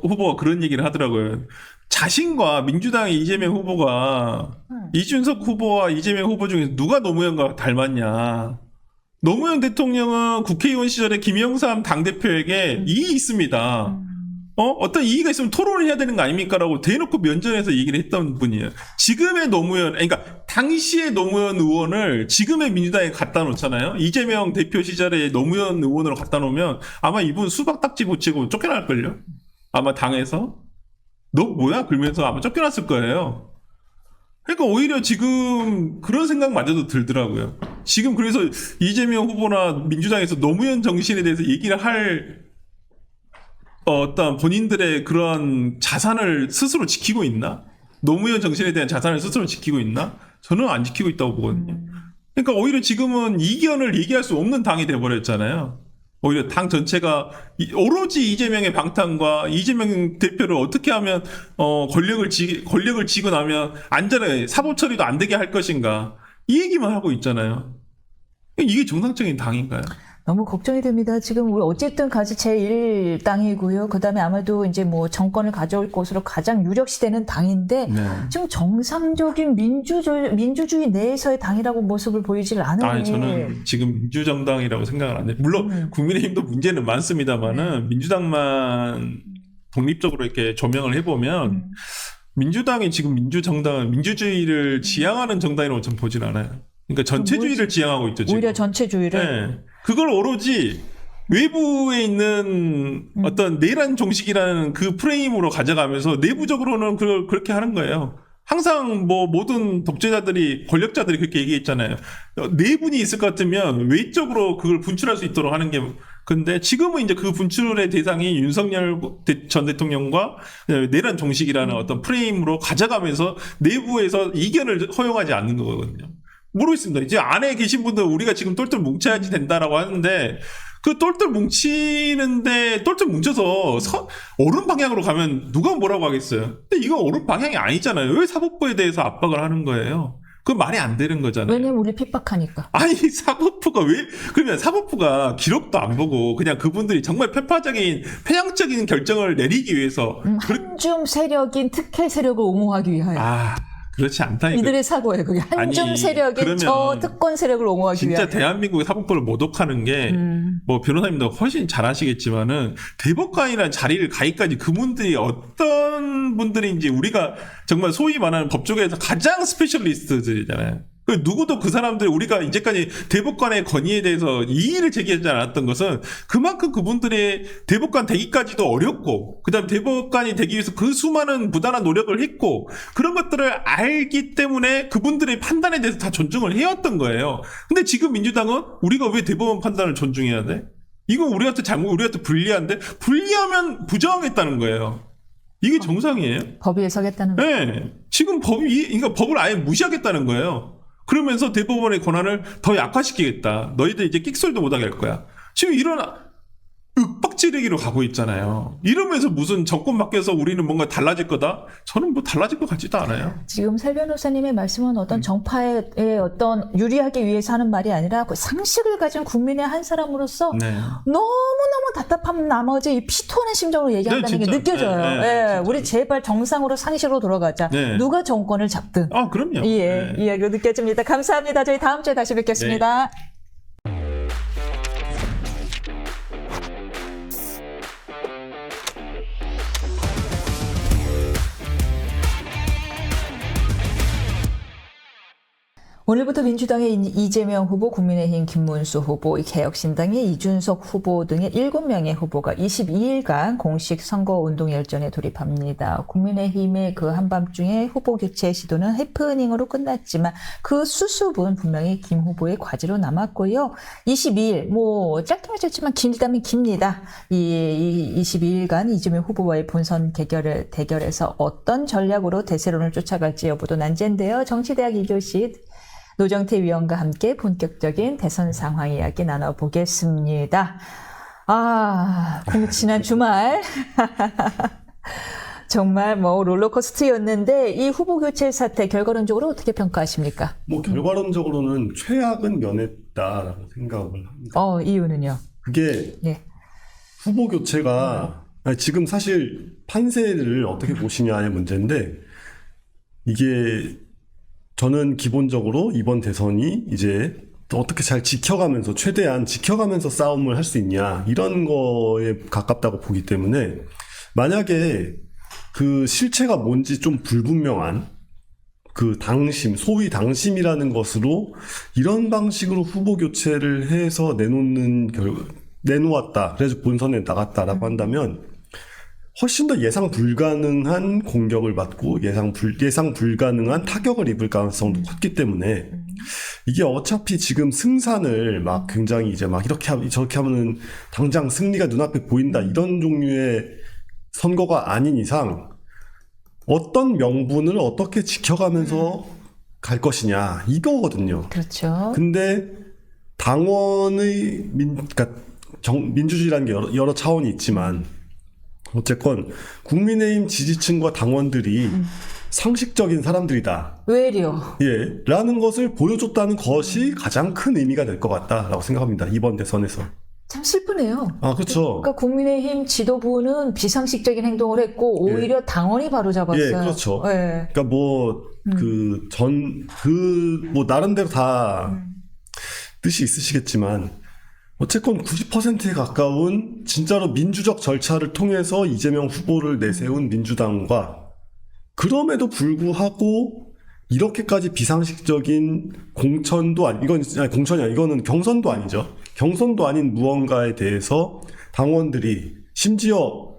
후보가 그런 얘기를 하더라고요. 자신과 민주당의 이재명 후보가 이준석 후보와 이재명 후보 중에 누가 노무현과 닮았냐. 노무현 대통령은 국회의원 시절에 김영삼 당대표에게 이익이 있습니다. 어떤 이의가 있으면 토론을 해야 되는 거 아닙니까? 라고 대놓고 면전에서 얘기를 했던 분이에요. 지금의 노무현, 그러니까 당시의 노무현 의원을 지금의 민주당에 갖다 놓잖아요. 이재명 대표 시절에 노무현 의원으로 갖다 놓으면 아마 이분 수박 딱지 붙이고 쫓겨날걸요? 아마 당에서. 너 뭐야? 그러면서 아마 쫓겨났을 거예요. 그러니까 오히려 지금 그런 생각마저도 들더라고요. 지금 그래서 이재명 후보나 민주당에서 노무현 정신에 대해서 얘기를 할 어떤 본인들의 그런 자산을 스스로 지키고 있나? 노무현 정신에 대한 자산을 스스로 지키고 있나? 저는 안 지키고 있다고 보거든요. 그러니까 오히려 지금은 이견을 얘기할 수 없는 당이 돼버렸잖아요. 오히려 당 전체가 오로지 이재명의 방탄과 이재명 대표를 어떻게 하면 권력을 쥐고 나면 안전하게 사법 처리도 안 되게 할 것인가 이 얘기만 하고 있잖아요. 이게 정상적인 당인가요? 너무 걱정이 됩니다. 지금 우리 어쨌든 가지 제1당이고요. 그다음에 아마도 이제 뭐 정권을 가져올 것으로 가장 유력시되는 당인데 네. 지금 정상적인 민주주의 내에서의 당이라고 모습을 보이질 않으니. 아니, 저는 지금 민주정당이라고 생각을 안 해요. 물론 국민의힘도 문제는 많습니다만은 민주당만 독립적으로 이렇게 조명을 해보면 민주당이 지금 민주정당은 민주주의를 지향하는 정당이라고 저는 보진 않아요. 그러니까 전체주의를 지향하고 있죠. 지금. 오히려 전체주의를. 네. 그걸 오로지 외부에 있는 어떤 내란 정식이라는 그 프레임으로 가져가면서 내부적으로는 그걸 그렇게 하는 거예요. 항상 뭐 모든 독재자들이 권력자들이 그렇게 얘기했잖아요. 내분이 있을 것 같으면 외적으로 그걸 분출할 수 있도록 하는 게 근데 지금은 이제 그 분출의 대상이 윤석열 전 대통령과 내란 정식이라는 어떤 프레임으로 가져가면서 내부에서 이견을 허용하지 않는 거거든요. 모르겠습니다. 이제 안에 계신 분들 우리가 지금 똘똘 뭉쳐야지 된다라고 하는데 그 똘똘 뭉치는데 똘똘 뭉쳐서 옳은 방향으로 가면 누가 뭐라고 하겠어요. 근데 이거 옳은 방향이 아니잖아요. 왜 사법부에 대해서 압박을 하는 거예요? 그건 말이 안 되는 거잖아요. 왜냐면 우리 핍박하니까. 아니 사법부가 왜 그러면 사법부가 기록도 안 보고 그냥 그분들이 정말 편향적인 결정을 내리기 위해서 한줌 세력인 특혜 세력을 옹호하기 위하여. 그렇지 않다니까. 이들의 사고예요. 그게 한줌 세력인 저 특권 세력을 옹호하기 위하여. 진짜 대한민국의 사법부를 모독하는 게 뭐 변호사님도 훨씬 잘 아시겠지만은 대법관이라는 자리를 가기까지 그분들이 어떤 분들인지 우리가 정말 소위 말하는 법조계에서 가장 스페셜리스트들이잖아요. 누구도 그 사람들 우리가 이제까지 대법관의 건의에 대해서 이의를 제기하지 않았던 것은 그만큼 그분들의 대법관 되기까지도 어렵고 그다음 대법관이 되기 위해서 그 수많은 부단한 노력을 했고 그런 것들을 알기 때문에 그분들의 판단에 대해서 다 존중을 해왔던 거예요. 근데 지금 민주당은 우리가 왜 대법원 판단을 존중해야 돼? 이거 우리한테 우리한테 불리한데 불리하면 부정하겠다는 거예요. 이게 정상이에요? 법 위에 서겠다는 거예요? 네. 지금 그러니까 법을 아예 무시하겠다는 거예요. 그러면서 대법원의 권한을 더 약화시키겠다. 너희들 이제 끽소리도 못하게 할 거야. 지금 이런 윽박지르기로 가고 있잖아요. 이러면서 무슨 정권 바뀌어서 우리는 뭔가 달라질 거다? 저는 뭐 달라질 것 같지도 않아요. 지금 설 변호사님의 말씀은 어떤 정파에 어떤 유리하기 위해서 하는 말이 아니라 그 상식을 가진 국민의 한 사람으로서 너무너무 답답한 나머지 이 피토하는 심정으로 얘기한다는 게 느껴져요. 우리 제발 정상으로 상식으로 돌아가자. 누가 정권을 잡든. 그럼요. 이야기로 느껴집니다. 감사합니다. 저희 다음 주에 다시 뵙겠습니다. 오늘부터 민주당의 이재명 후보, 국민의힘 김문수 후보, 개혁신당의 이준석 후보 등의 7명의 후보가 22일간 공식 선거운동 열전에 돌입합니다. 국민의힘의 그 한밤중에 후보 교체 시도는 해프닝으로 끝났지만 그 수습은 분명히 김 후보의 과제로 남았고요. 22일, 짧다면 짧지만 길다면 깁니다. 이 22일간 이재명 후보와의 본선 대결에서 어떤 전략으로 대세론을 쫓아갈지 여부도 난제인데요. 정치대학 2교시 노정태 위원과 함께 본격적인 대선 상황 이야기 나눠보겠습니다. 지난 주말 정말 롤러코스터였는데 이 후보 교체 사태 결과론적으로 어떻게 평가하십니까? 결과론적으로는 최악은 면했다라고 생각을 합니다. 이유는요? 그게 후보 교체가 지금 사실 판세를 어떻게 보시냐의 문제인데 이게 저는 기본적으로 이번 대선이 이제 어떻게 잘 지켜가면서 최대한 지켜가면서 싸움을 할 수 있냐 이런 거에 가깝다고 보기 때문에 만약에 그 실체가 뭔지 좀 불분명한 그 당심, 소위 당심이라는 것으로 이런 방식으로 후보 교체를 해서 내놓았다. 그래서 본선에 나갔다라고 한다면 훨씬 더 예상 불가능한 공격을 받고 예상 불가능한 타격을 입을 가능성도 컸기 때문에 이게 어차피 지금 승산을 굉장히 이제 이렇게 저렇게 하면은 당장 승리가 눈앞에 보인다 이런 종류의 선거가 아닌 이상 어떤 명분을 어떻게 지켜가면서 갈 것이냐 이거거든요. 그렇죠. 근데 당원의 민주주의라는 게 여러 차원이 있지만 어쨌건 국민의힘 지지층과 당원들이 상식적인 사람들이다. 외려. 예, 라는 것을 보여줬다는 것이 가장 큰 의미가 될 것 같다라고 생각합니다. 이번 대선에서. 참 슬프네요. 아, 그렇죠. 그러니까 국민의힘 지도부는 비상식적인 행동을 했고 오히려 당원이 바로 잡았어요. 예, 그렇죠. 예. 그러니까 뭐 나름대로 다 뜻이 있으시겠지만 어쨌건 90%에 가까운 진짜로 민주적 절차를 통해서 이재명 후보를 내세운 민주당과 그럼에도 불구하고 이렇게까지 비상식적인 공천도 공천이 아니 이거는 경선도 아니죠. 경선도 아닌 무언가에 대해서 당원들이 심지어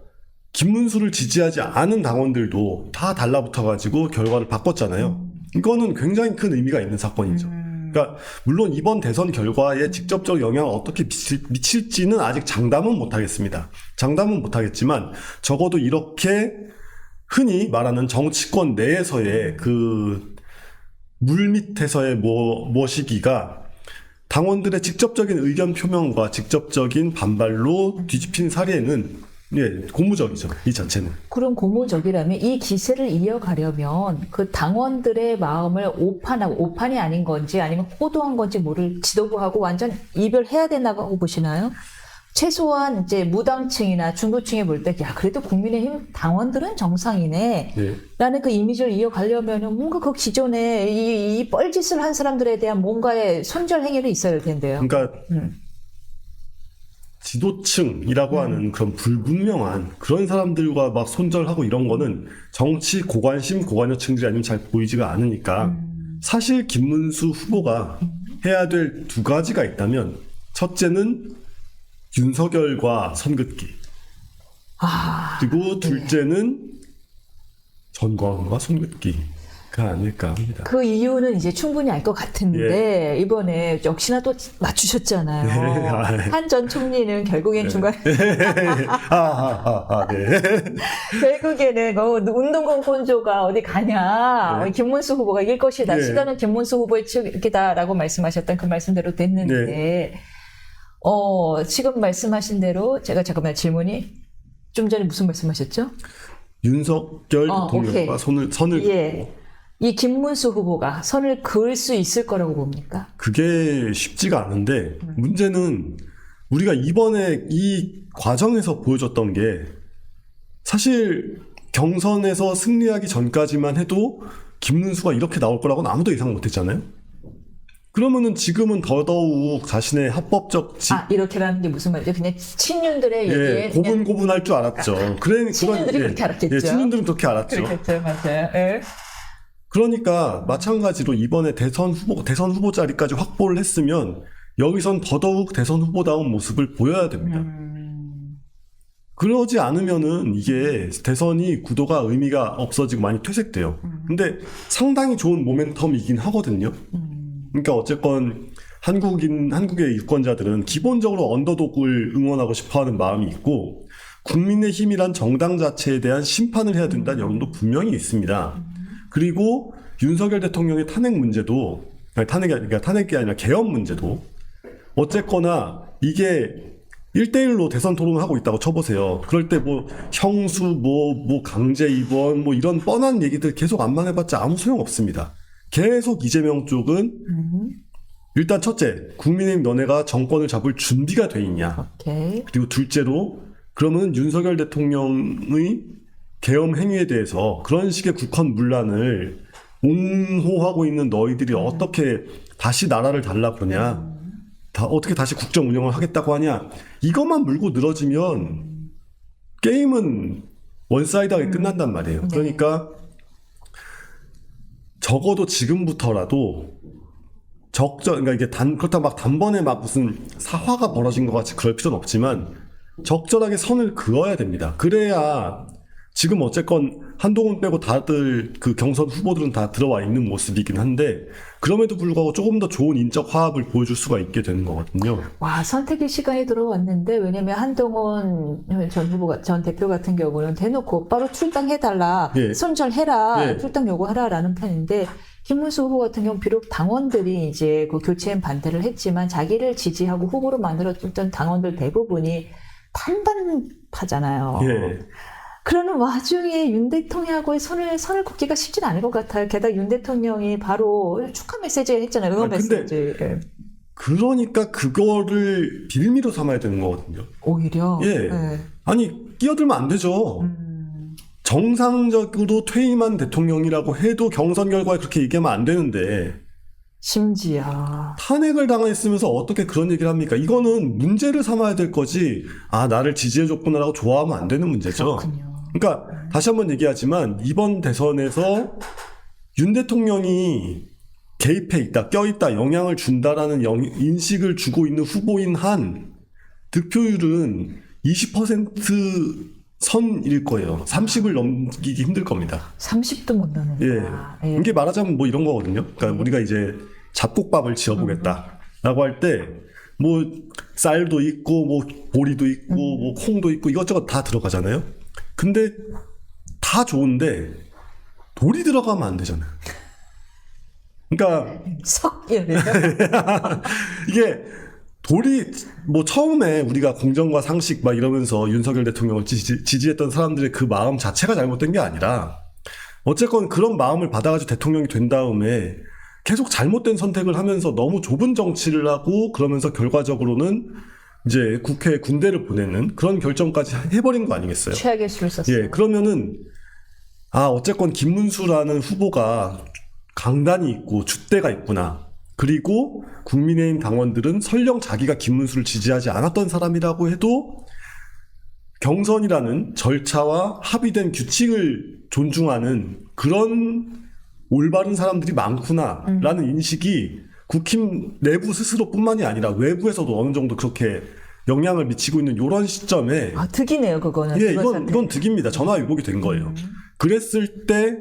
김문수를 지지하지 않은 당원들도 다 달라붙어가지고 결과를 바꿨잖아요. 이거는 굉장히 큰 의미가 있는 사건이죠. 그러니까 물론 이번 대선 결과에 직접적 영향을 어떻게 미칠지는 아직 장담은 못하겠습니다. 장담은 못하겠지만 적어도 이렇게 흔히 말하는 정치권 내에서의 그 물밑에서의 모시기가 당원들의 직접적인 의견 표명과 직접적인 반발로 뒤집힌 사례는 고무적이죠. 이 자체는. 그럼 고무적이라면 이 기세를 이어가려면 그 당원들의 마음을 오판이 아닌 건지 아니면 호도한 건지 모를 지도부하고 완전 이별해야 된다고 보시나요? 최소한 이제 무당층이나 중도층이 볼 때, 야, 그래도 국민의힘 당원들은 정상이네. 네. 라는 그 이미지를 이어가려면 뭔가 그 기존에 이 뻘짓을 한 사람들에 대한 뭔가의 손절 행위를 있어야 될 텐데요. 그러니까 지도층이라고 하는 그런 불분명한 그런 사람들과 막 손절하고 이런 거는 정치 고관심, 고관여층들이 아니면 잘 보이지가 않으니까 사실 김문수 후보가 해야 될 두 가지가 있다면 첫째는 윤석열과 선긋기 그리고 둘째는 전광훈과 손긋기가 아닐까 합니다. 그 이유는 이제 충분히 알 것 같은데 이번에 역시나 또 맞추셨잖아요. 한 전 총리는 결국엔 중간에 결국에는 운동권 곤조가 어디 가냐 김문수 후보가 이길 것이다. 시간은 김문수 후보의 측이다라고 말씀하셨던 그 말씀대로 됐는데 지금 말씀하신 대로 제가 잠깐만 질문이 좀 전에 무슨 말씀하셨죠? 윤석열 대통령과 선을 긋고 이 김문수 후보가 선을 그을 수 있을 거라고 봅니까? 그게 쉽지가 않은데 문제는 우리가 이번에 이 과정에서 보여줬던 게 사실 경선에서 승리하기 전까지만 해도 김문수가 이렇게 나올 거라고는 아무도 예상 못했잖아요. 그러면은 지금은 더더욱 자신의 합법적 이렇게라는 게 무슨 말이죠? 그냥 친윤들의 얘기에 고분고분할 줄 알았죠. 친윤들이 그렇게 알았겠죠. 친윤들은 그렇게 알았죠. 그렇겠죠, 맞아요. 그러니까 마찬가지로 이번에 대선 후보 자리까지 확보를 했으면 여기선 더더욱 대선 후보다운 모습을 보여야 됩니다. 그러지 않으면은 이게 대선이 구도가 의미가 없어지고 많이 퇴색돼요. 근데 상당히 좋은 모멘텀이긴 하거든요. 그러니까 어쨌건 한국의 유권자들은 기본적으로 언더독을 응원하고 싶어하는 마음이 있고 국민의힘이란 정당 자체에 대한 심판을 해야 된다는 여론도 분명히 있습니다. 그리고 윤석열 대통령의 탄핵 문제도 탄핵이 아니라 개헌 문제도 어쨌거나 이게 1대1로 대선 토론을 하고 있다고 쳐보세요. 그럴 때 형수, 강제 입원, 이런 뻔한 얘기들 계속 안만 해봤자 아무 소용 없습니다. 계속 이재명 쪽은 일단 첫째, 국민의힘 너네가 정권을 잡을 준비가 돼 있냐. 오케이. 그리고 둘째로 그러면 윤석열 대통령의 계엄 행위에 대해서 그런 식의 국헌 문란을 옹호하고 있는 너희들이 어떻게 다시 나라를 달라 그러냐. 어떻게 다시 국정 운영을 하겠다고 하냐. 이것만 물고 늘어지면 게임은 원사이드하게 끝난단 말이에요. 그러니까 적어도 지금부터라도 그러니까 이게 그렇다고 막 단번에 무슨 사화가 벌어진 것 같이 그럴 필요는 없지만 적절하게 선을 그어야 됩니다. 그래야 지금 어쨌건 한동훈 빼고 다들 그 경선 후보들은 다 들어와 있는 모습이긴 한데 그럼에도 불구하고 조금 더 좋은 인적 화합을 보여줄 수가 있게 되는 거거든요. 와, 선택의 시간이 들어왔는데 왜냐면 한동훈 전 대표 같은 경우는 대놓고 바로 출당해달라, 손절해라, 출당 요구하라라는 편인데 김문수 후보 같은 경우 비록 당원들이 이제 그 교체엔 반대를 했지만 자기를 지지하고 후보로 만들어줬던 당원들 대부분이 탄반파잖아요. 그러는 와중에 윤 대통령하고의 선을 긋기가 쉽진 않을 것 같아요. 게다가 윤 대통령이 바로 축하 메시지 했잖아요. 응원 근데 메시지. 예. 그러니까 그거를 빌미로 삼아야 되는 거거든요. 오히려. 예. 예. 아니, 끼어들면 안 되죠. 정상적으로 퇴임한 대통령이라고 해도 경선 결과에 그렇게 얘기하면 안 되는데, 심지어. 탄핵을 당했으면서 어떻게 그런 얘기를 합니까? 이거는 문제를 삼아야 될 거지, 아, 나를 지지해줬구나라고 좋아하면 안 되는 문제죠. 그렇군요. 그러니까, 다시 한번 얘기하지만, 이번 대선에서 윤 대통령이 개입해 있다, 껴있다, 영향을 준다라는 인식을 주고 있는 후보인 한, 득표율은 20% 선일 거예요. 30을 넘기기 힘들 겁니다. 30도 못 넘는다. 예. 이게 말하자면 뭐 이런 거거든요. 그러니까 우리가 이제 잡곡밥을 지어보겠다라고 할 때, 뭐 쌀도 있고, 뭐 보리도 있고, 뭐 콩도 있고 이것저것 다 들어가잖아요. 근데 다 좋은데 돌이 들어가면 안 되잖아요. 그러니까 석열이요. 이게 돌이 뭐 처음에 우리가 공정과 상식 막 이러면서 윤석열 대통령을 지지했던 사람들의 그 마음 자체가 잘못된 게 아니라 어쨌건 그런 마음을 받아가지고 대통령이 된 다음에 계속 잘못된 선택을 하면서 너무 좁은 정치를 하고 그러면서 결과적으로는 이제 국회에 군대를 보내는 그런 결정까지 해버린 거 아니겠어요? 최악의 수를 썼어요. 예, 그러면은 아 어쨌건 김문수라는 후보가 강단이 있고 줏대가 있구나. 그리고 국민의힘 당원들은 설령 자기가 김문수를 지지하지 않았던 사람이라고 해도 경선이라는 절차와 합의된 규칙을 존중하는 그런 올바른 사람들이 많구나라는 인식이 국힘 내부 스스로뿐만이 아니라 외부에서도 어느 정도 그렇게 영향을 미치고 있는 이런 시점에 아, 득이네요, 그거는. 예, 이건 득입니다. 전화위복이 된 거예요. 그랬을 때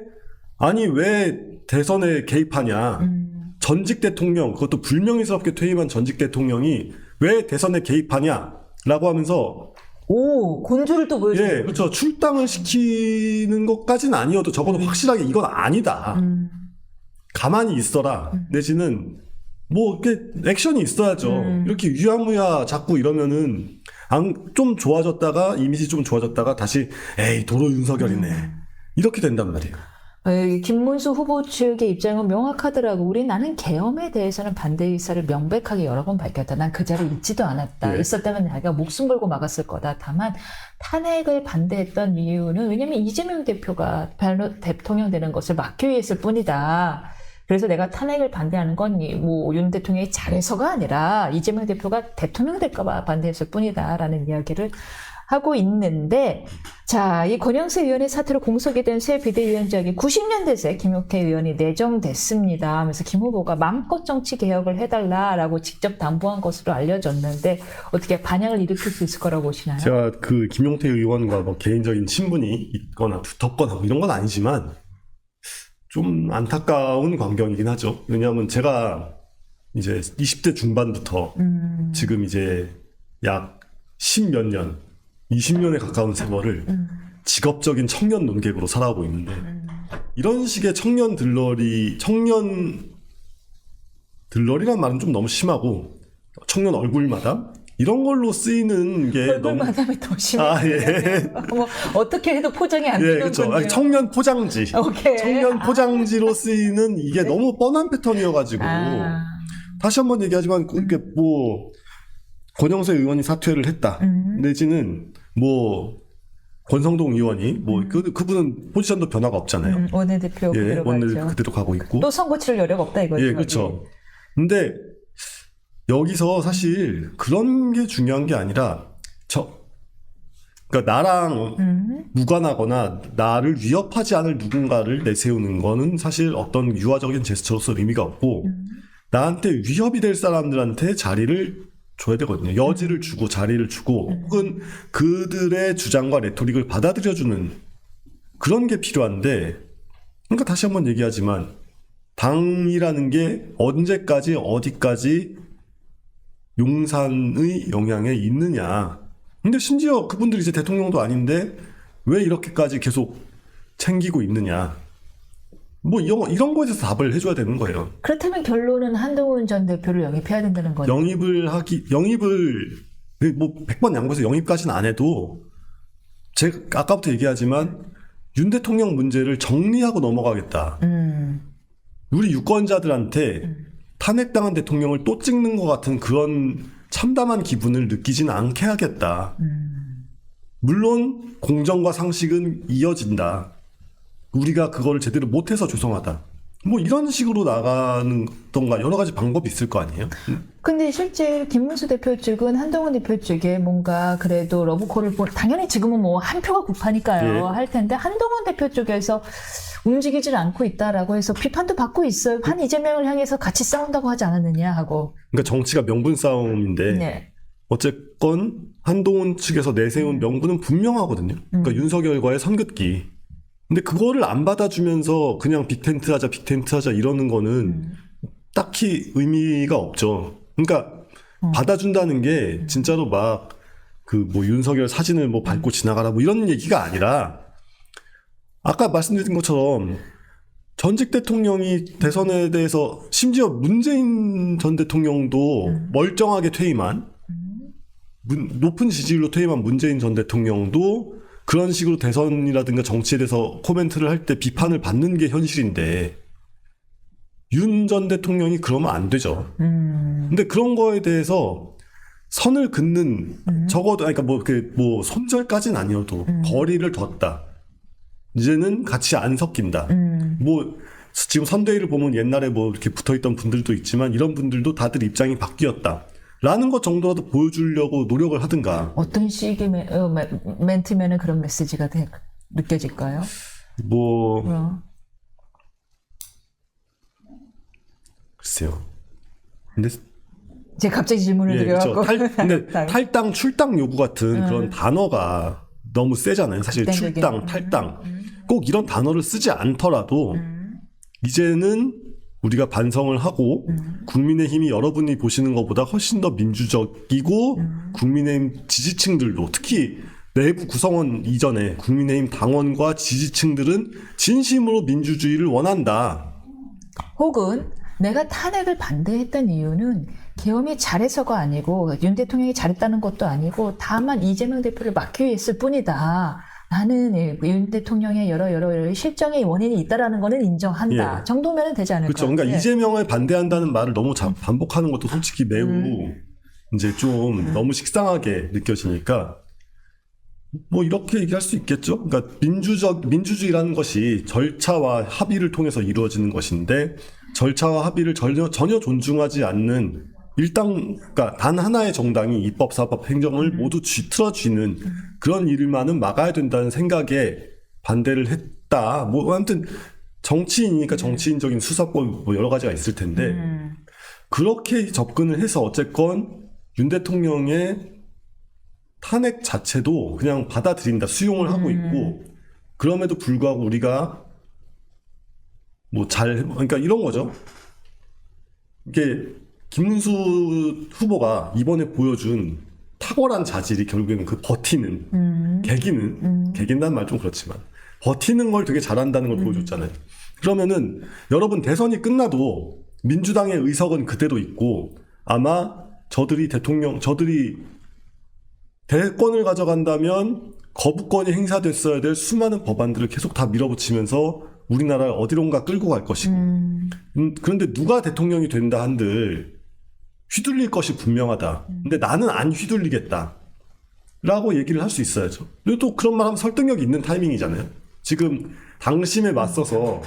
아니 왜 대선에 개입하냐. 전직 대통령, 그것도 불명예스럽게 퇴임한 전직 대통령이 왜 대선에 개입하냐라고 하면서 오, 곤주를 또 보여줘요. 예, 그렇죠. 출당을 시키는 것까지는 아니어도 적어도 확실하게 이건 아니다. 가만히 있어라. 내지는 뭐 이렇게 액션이 있어야죠. 이렇게 유야무야 자꾸 이러면은 좀 좋아졌다가 이미지 좀 좋아졌다가 다시 에이 도로 윤석열이네. 이렇게 된단 말이에요. 김문수 후보 측의 입장은 명확하더라고. 나는 계엄에 대해서는 반대 의사를 명백하게 여러 번 밝혔다. 난 그 자리에 있지도 않았다. 네. 있었다면 자기가 목숨 걸고 막았을 거다. 다만 탄핵을 반대했던 이유는 왜냐면 이재명 대표가 대통령 되는 것을 막기 위해서일 뿐이다. 그래서 내가 탄핵을 반대하는 건 뭐 윤 대통령이 잘해서가 아니라 이재명 대표가 대통령 될까 봐 반대했을 뿐이다라는 이야기를 하고 있는데, 자, 이 권영세 의원의 사태로 공석이 된 새 비대위원장이 90년대생 김용태 의원이 내정됐습니다 하면서 김 후보가 마음껏 정치 개혁을 해달라라고 직접 당부한 것으로 알려졌는데 어떻게 반향을 일으킬 수 있을 거라고 보시나요? 제가 그 김용태 의원과 뭐 개인적인 친분이 있거나 두텁거나 뭐 이런 건 아니지만 좀 안타까운 광경이긴 하죠. 왜냐하면 제가 이제 20대 중반부터 지금 이제 약 10몇 년 20년에 가까운 세월을 직업적인 청년 논객으로 살아오고 있는데 이런 식의 청년 들러리란 말은 좀 너무 심하고 청년 얼굴마다 이런 걸로 쓰이는 게 너무 얼굴마담이 더 심해요. 아, 예. 뭐 어떻게 해도 포장이 안 예, 되는군요. 그렇죠. 아니, 청년 포장지. 오케이. 청년 포장지로 쓰이는 이게 너무 뻔한 패턴이어가지고 다시 한번 얘기하지만 그게 뭐 권영세 의원이 사퇴를 했다. 내지는 뭐 권성동 의원이 뭐 그분은 포지션도 변화가 없잖아요. 원내대표 예, 그대로 원내 가죠. 그대로 가고 있고. 또 선거 치를 여력 없다 이거죠. 예, 그렇죠. 근데 여기서 사실 그런 게 중요한 게 아니라 그러니까 나랑 무관하거나 나를 위협하지 않을 누군가를 내세우는 거는 사실 어떤 유화적인 제스처로서 의미가 없고 나한테 위협이 될 사람들한테 자리를 줘야 되거든요. 여지를 주고 자리를 주고 혹은 그들의 주장과 레토릭을 받아들여주는 그런 게 필요한데 그러니까 다시 한번 얘기하지만 당이라는 게 언제까지 어디까지 용산의 영향에 있느냐. 근데 심지어 그분들이 이제 대통령도 아닌데 왜 이렇게까지 계속 챙기고 있느냐. 뭐 이런 거에 대해서 답을 해줘야 되는 거예요. 그렇다면 결론은 한동훈 전 대표를 영입해야 된다는 거죠. 영입을 뭐 100번 양보해서 영입까지는 안 해도 제가 아까부터 얘기하지만 윤 대통령 문제를 정리하고 넘어가겠다. 우리 유권자들한테 탄핵당한 대통령을 또 찍는 것 같은 그런 참담한 기분을 느끼진 않게 하겠다. 물론 공정과 상식은 이어진다. 우리가 그거를 제대로 못해서 죄송하다. 뭐 이런 식으로 나가는 던가 여러 가지 방법이 있을 거 아니에요? 근데 실제 김문수 대표 측은 한동훈 대표 측에 뭔가 그래도 러브콜을 당연히 지금은 뭐 한 표가 급하니까요. 예. 할 텐데 한동훈 대표 쪽에서 움직이질 않고 있다라고 해서 비판도 받고 있어요. 한 이재명을 향해서 같이 싸운다고 하지 않았느냐 하고. 그러니까 정치가 명분 싸움인데 네. 어쨌건 한동훈 측에서 내세운 명분은 분명하거든요. 그러니까 윤석열과의 선긋기. 근데 그거를 안 받아주면서 그냥 빅텐트 하자 이러는 거는 딱히 의미가 없죠. 그러니까 받아준다는 게 진짜로 막 그 뭐 윤석열 사진을 뭐 밟고 지나가라 뭐 이런 얘기가 아니라 아까 말씀드린 것처럼 전직 대통령이 대선에 대해서 심지어 문재인 전 대통령도 멀쩡하게 퇴임한 높은 지지율로 퇴임한 문재인 전 대통령도 그런 식으로 대선이라든가 정치에 대해서 코멘트를 할 때 비판을 받는 게 현실인데 윤 전 대통령이 그러면 안 되죠. 근데 그런 거에 대해서 선을 긋는 적어도 그러니까 뭐 손절까지는 아니어도 거리를 뒀다. 이제는 같이 안 섞인다. 뭐 지금 선대위를 보면 옛날에 뭐 이렇게 붙어있던 분들도 있지만 이런 분들도 다들 입장이 바뀌었다. 라는 것 정도라도 보여주려고 노력을 하든가. 어떤 식의 멘트면은 그런 메시지가 느껴질까요? 글쎄요. 근데 제가 갑자기 질문을 드려갖고. 근데 탈당, 출당 요구 같은 그런 단어가 너무 세잖아요. 사실 출당, 탈당. 꼭 이런 단어를 쓰지 않더라도 이제는 우리가 반성을 하고 국민의힘이 여러분이 보시는 것보다 훨씬 더 민주적이고 국민의힘 지지층들도 특히 내부 구성원 이전에 국민의힘 당원과 지지층들은 진심으로 민주주의를 원한다. 혹은 내가 탄핵을 반대했던 이유는 계엄이 잘해서가 아니고 윤 대통령이 잘했다는 것도 아니고 다만 이재명 대표를 막기 위했을 뿐이다. 나는 윤 대통령의 여러 실정의 원인이 있다라는 거는 인정한다. 예. 정도면 되지 않을까요? 그렇죠. 그러니까 예. 이재명을 반대한다는 말을 너무 반복하는 것도 솔직히 매우 이제 좀 너무 식상하게 느껴지니까 뭐 이렇게 얘기할 수 있겠죠. 그러니까 민주주의라는 것이 절차와 합의를 통해서 이루어지는 것인데 절차와 합의를 전혀 존중하지 않는 그러니까 단 하나의 정당이 입법, 사법, 행정을 모두 쥐틀어쥐는 그런 일만은 막아야 된다는 생각에 반대를 했다. 뭐 아무튼 정치인이니까 정치인적인 수사법 뭐 여러 가지가 있을 텐데 그렇게 접근을 해서 어쨌건 윤 대통령의 탄핵 자체도 그냥 받아들인다, 수용을 하고 있고 그럼에도 불구하고 우리가 뭐 그러니까 이런 거죠. 이게 김문수 후보가 이번에 보여준 탁월한 자질이 결국에는 그 버티는, 개긴다는 말 좀 그렇지만 버티는 걸 되게 잘한다는 걸 보여줬잖아요. 그러면은 여러분 대선이 끝나도 민주당의 의석은 그대로 있고 아마 저들이 대권을 가져간다면 거부권이 행사됐어야 될 수많은 법안들을 계속 다 밀어붙이면서 우리나라를 어디론가 끌고 갈 것이고 그런데 누가 대통령이 된다 한들 휘둘릴 것이 분명하다. 근데 나는 안 휘둘리겠다. 라고 얘기를 할 수 있어야죠. 그리고 또 그런 말 하면 설득력이 있는 타이밍이잖아요. 지금 당심에 맞서서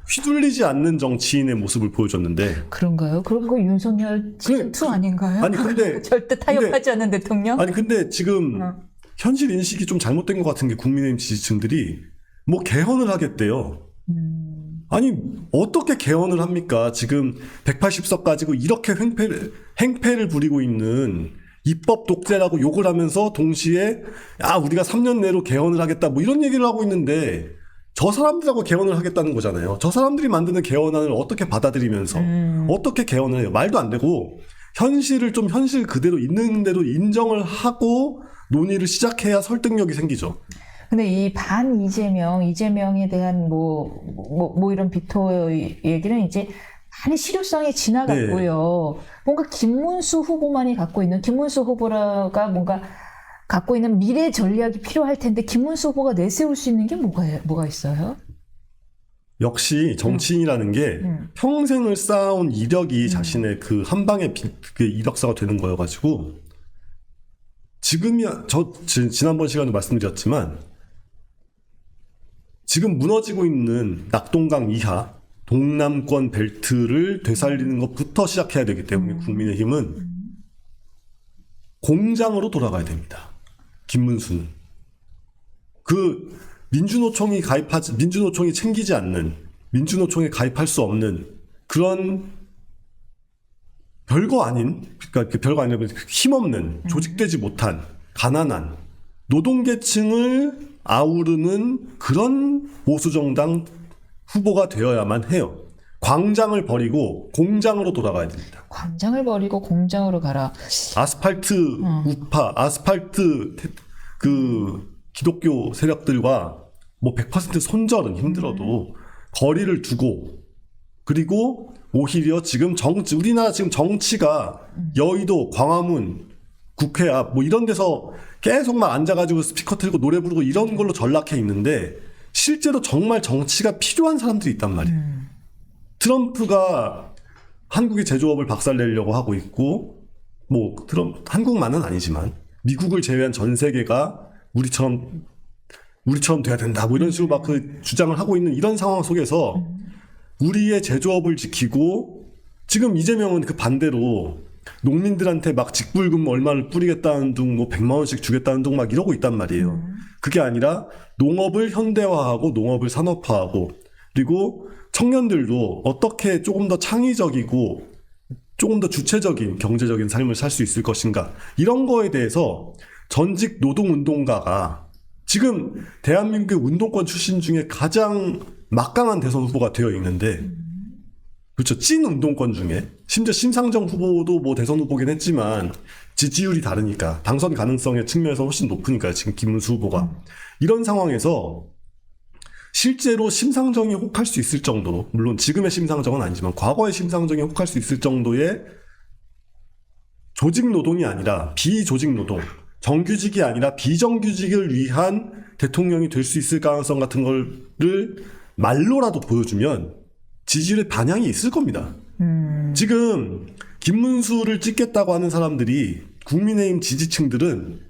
휘둘리지 않는 정치인의 모습을 보여줬는데. 그런가요? 그런 거 윤석열 시즌2 아닌가요? 아니, 근데. 절대 타협하지 않는 대통령? 아니, 근데 지금 현실 인식이 좀 잘못된 것 같은 게 국민의힘 지지층들이 뭐 개헌을 하겠대요. 아니 어떻게 개헌을 합니까? 지금 180석 가지고 이렇게 행패를 부리고 있는 입법 독재라고 욕을 하면서 동시에 우리가 3년 내로 개헌을 하겠다 뭐 이런 얘기를 하고 있는데 저 사람들하고 개헌을 하겠다는 거잖아요. 저 사람들이 만드는 개헌안을 어떻게 받아들이면서 어떻게 개헌을 해요? 말도 안 되고 현실을 좀 현실 그대로 있는 대로 인정을 하고 논의를 시작해야 설득력이 생기죠. 근데 이 반 이재명에 대한 뭐 이런 비토 얘기는 이제 많이 실효성이 지나갔고요. 뭔가 김문수 후보만이 갖고 있는 김문수 후보가 뭔가 갖고 있는 미래 전략이 필요할 텐데 김문수 후보가 내세울 수 있는 게 뭐가 있어요? 역시 정치인이라는 게 평생을 쌓아온 이력이 자신의 그 한 방의 그 이력서가 되는 거여가지고 지금이야 지난번 시간에 말씀드렸지만 지금 무너지고 있는 낙동강 이하 동남권 벨트를 되살리는 것부터 시작해야 되기 때문에 국민의힘은 공장으로 돌아가야 됩니다. 김문수는 그 민주노총이 챙기지 않는 민주노총에 가입할 수 없는 그런 별거 아닌 그러니까 별거 아니라 힘없는 조직되지 못한 가난한 노동계층을 아우르는 그런 보수정당 후보가 되어야만 해요. 광장을 버리고 공장으로 돌아가야 됩니다. 광장을 버리고 공장으로 가라. 아스팔트 우파, 아스팔트 그 기독교 세력들과 뭐 100% 손절은 힘들어도 거리를 두고 그리고 오히려 지금 우리나라 지금 정치가 여의도, 광화문, 국회 앞 뭐 이런 데서 계속 막 앉아가지고 스피커 틀고 노래 부르고 이런 걸로 전락해 있는데 실제로 정말 정치가 필요한 사람들이 있단 말이에요. 트럼프가 한국의 제조업을 박살내려고 하고 있고 뭐 한국만은 아니지만 미국을 제외한 전 세계가 우리처럼 돼야 된다 뭐 이런 식으로 막 그 주장을 하고 있는 이런 상황 속에서 우리의 제조업을 지키고 지금 이재명은 그 반대로 농민들한테 막 직불금 얼마를 뿌리겠다는 둥 뭐 100만 원씩 주겠다는 둥 막 이러고 있단 말이에요. 그게 아니라 농업을 현대화하고 농업을 산업화하고 그리고 청년들도 어떻게 조금 더 창의적이고 조금 더 주체적인 경제적인 삶을 살 수 있을 것인가 이런 거에 대해서 전직 노동운동가가 지금 대한민국의 운동권 출신 중에 가장 막강한 대선 후보가 되어 있는데 그렇죠. 찐 운동권 중에 심지어 심상정 후보도 뭐 대선 후보긴 했지만 지지율이 다르니까 당선 가능성의 측면에서 훨씬 높으니까요. 지금 김문수 후보가 이런 상황에서 실제로 심상정이 혹할 수 있을 정도로 물론 지금의 심상정은 아니지만 과거의 심상정이 혹할 수 있을 정도의 조직 노동이 아니라 비조직 노동 정규직이 아니라 비정규직을 위한 대통령이 될 수 있을 가능성 같은 거를 말로라도 보여주면 지지율의 반향이 있을 겁니다. 지금 김문수를 찍겠다고 하는 사람들이 국민의힘 지지층들은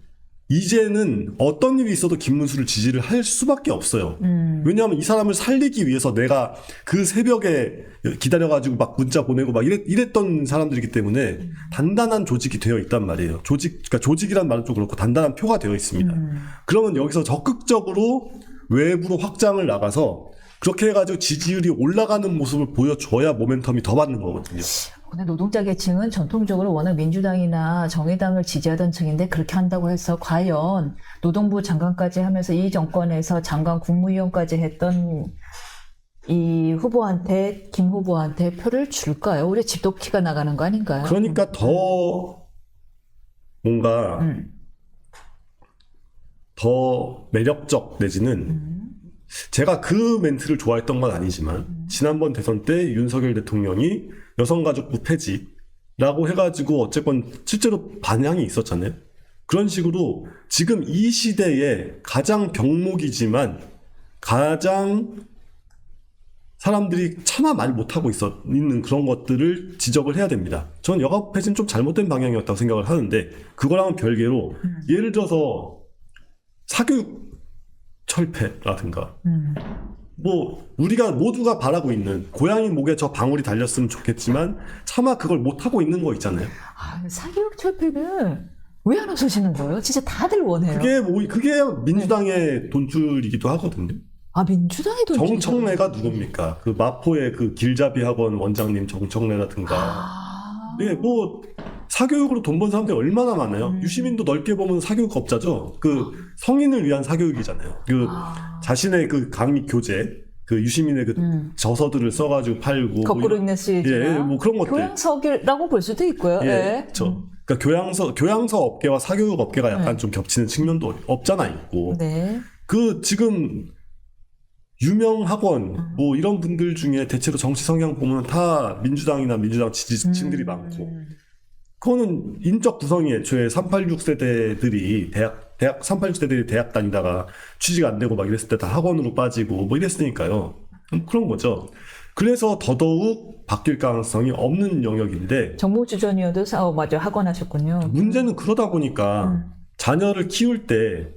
이제는 어떤 일이 있어도 김문수를 지지를 할 수밖에 없어요. 왜냐하면 이 사람을 살리기 위해서 내가 그 새벽에 기다려가지고 막 문자 보내고 막 이랬던 사람들이기 때문에 단단한 조직이 되어 있단 말이에요. 그러니까 조직이란 말은 좀 그렇고 단단한 표가 되어 있습니다. 그러면 여기서 적극적으로 외부로 확장을 나가서 그렇게 해가지고 지지율이 올라가는 모습을 보여줘야 모멘텀이 더 받는 거거든요. 근데 노동자 계층은 전통적으로 워낙 민주당이나 정의당을 지지하던 층인데 그렇게 한다고 해서 과연 노동부 장관까지 하면서 이 정권에서 장관 국무위원까지 했던 이 후보한테 김 후보한테 표를 줄까요? 오히려 집도키가 나가는 거 아닌가요? 그러니까 더 뭔가 더 매력적 내지는 제가 그 멘트를 좋아했던 건 아니지만 지난번 대선 때 윤석열 대통령이 여성가족부 폐지라고 해가지고 어쨌건 실제로 반향이 있었잖아요. 그런 식으로 지금 이 시대에 가장 병목이지만 가장 사람들이 차마 말 못하고 있는 그런 것들을 지적을 해야 됩니다. 전 여가부 폐지는 좀 잘못된 방향이었다고 생각을 하는데 그거랑은 별개로 예를 들어서 사교육 철폐라든가 뭐 우리가 모두가 바라고 있는 고양이 목에 저 방울이 달렸으면 좋겠지만 차마 그걸 못하고 있는 거 있잖아요. 사교육 철폐를 왜 안 하시는 거예요? 진짜 다들 원해요. 그게 민주당의 돈줄이기도 하거든요. 민주당의 돈줄. 정청래가 누굽니까? 그 마포의 그 길잡이 학원 원장님 정청래라든가. 네, 뭐 사교육으로 돈 번 사람들이 얼마나 많아요. 유시민도 넓게 보면 사교육업자죠. 그 성인을 위한 사교육이잖아요. 그 자신의 그 강의 교재, 그 유시민의 그 저서들을 써가지고 팔고 거꾸로 읽는 시리즈나 뭐 그런 것들. 교양서라고 볼 수도 있고요. 그렇죠. 그러니까 교양서 업계와 사교육 업계가 약간 좀 겹치는 측면도 없잖아 있고. 네. 그 지금 유명 학원 뭐 이런 분들 중에 대체로 정치 성향 보면 다 민주당이나 민주당 지지층들이 많고 그거는 인적 구성이 애초에 386 세대들이 대학 대학 386세대들이 대학 다니다가 취직 안 되고 막 이랬을 때 다 학원으로 빠지고 뭐 이랬으니까요. 그런 거죠. 그래서 더더욱 바뀔 가능성이 없는 영역인데 정모주 전 의원도 맞아 학원 하셨군요. 문제는 그러다 보니까 자녀를 키울 때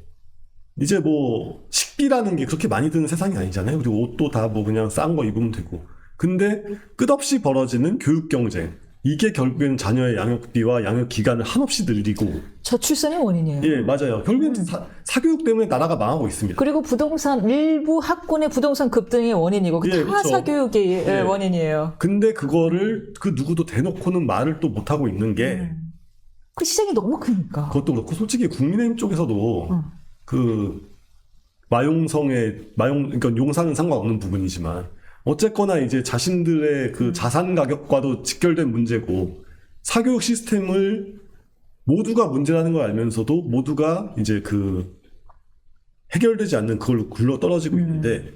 이제 뭐 식비라는 게 그렇게 많이 드는 세상이 아니잖아요. 그리고 옷도 다 뭐 그냥 싼 거 입으면 되고. 근데 끝없이 벌어지는 교육 경쟁. 이게 결국에는 자녀의 양육비와 양육 기간을 한없이 늘리고. 저출산의 원인이에요. 예, 맞아요. 결국엔 사교육 때문에 나라가 망하고 있습니다. 그리고 부동산 일부 학군의 부동산 급등의 원인이고 예, 다 그렇죠. 사교육의 예. 원인이에요. 근데 그거를 그 누구도 대놓고는 말을 또 못하고 있는 게 그 시장이 너무 크니까. 그것도 그렇고 솔직히 국민의힘 쪽에서도 그 그러니까 용산은 상관없는 부분이지만 어쨌거나 이제 자신들의 그 자산 가격과도 직결된 문제고 사교육 시스템을 모두가 문제라는 걸 알면서도 모두가 이제 그 해결되지 않는 그걸로 굴러 떨어지고 있는데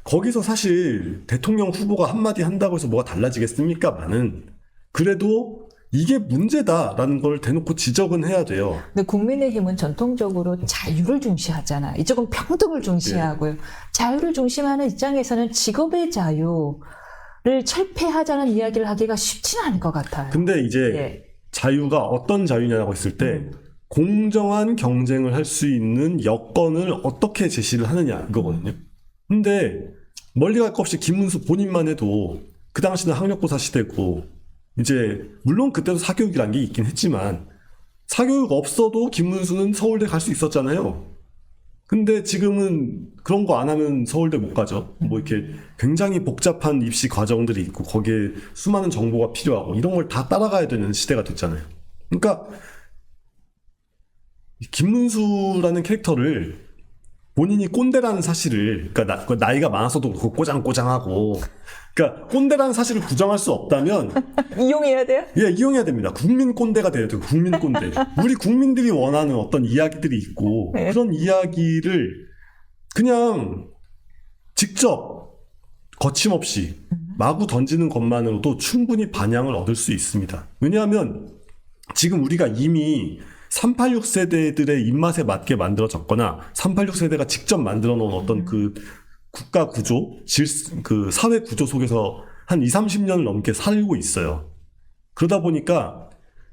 거기서 사실 대통령 후보가 한마디 한다고 해서 뭐가 달라지겠습니까만은 그래도 이게 문제다라는 걸 대놓고 지적은 해야 돼요. 근데 국민의힘은 전통적으로 자유를 중시하잖아. 이쪽은 평등을 중시하고요. 자유를 중시하는 입장에서는 직업의 자유를 철폐하자는 이야기를 하기가 쉽지는 않을 것 같아요. 근데 이제 예. 자유가 어떤 자유냐라고 했을 때 공정한 경쟁을 할 수 있는 여건을 어떻게 제시를 하느냐 이거거든요. 근데 멀리 갈 것 없이 김문수 본인만 해도 그 당시는 학력고사 시대고 이제 물론 그때도 사교육이란 게 있긴 했지만 사교육 없어도 김문수는 서울대 갈 수 있었잖아요. 근데 지금은 그런 거 안 하면 서울대 못 가죠. 뭐 이렇게 굉장히 복잡한 입시 과정들이 있고 거기에 수많은 정보가 필요하고 이런 걸 다 따라가야 되는 시대가 됐잖아요. 그러니까 김문수라는 캐릭터를 본인이 꼰대라는 사실을 그러니까 나이가 많아서도 그렇고 꼬장꼬장하고 그러니까 꼰대라는 사실을 부정할 수 없다면 이용해야 돼요? 예, 이용해야 됩니다. 국민 꼰대가 돼야 돼요. 국민 꼰대. 우리 국민들이 원하는 어떤 이야기들이 있고 네. 그런 이야기를 그냥 직접 거침없이 마구 던지는 것만으로도 충분히 반향을 얻을 수 있습니다. 왜냐하면 지금 우리가 이미 386 세대들의 입맛에 맞게 만들어졌거나 386 세대가 직접 만들어 놓은 어떤 그 국가 구조, 그 사회 구조 속에서 한 20-30년을 넘게 살고 있어요. 그러다 보니까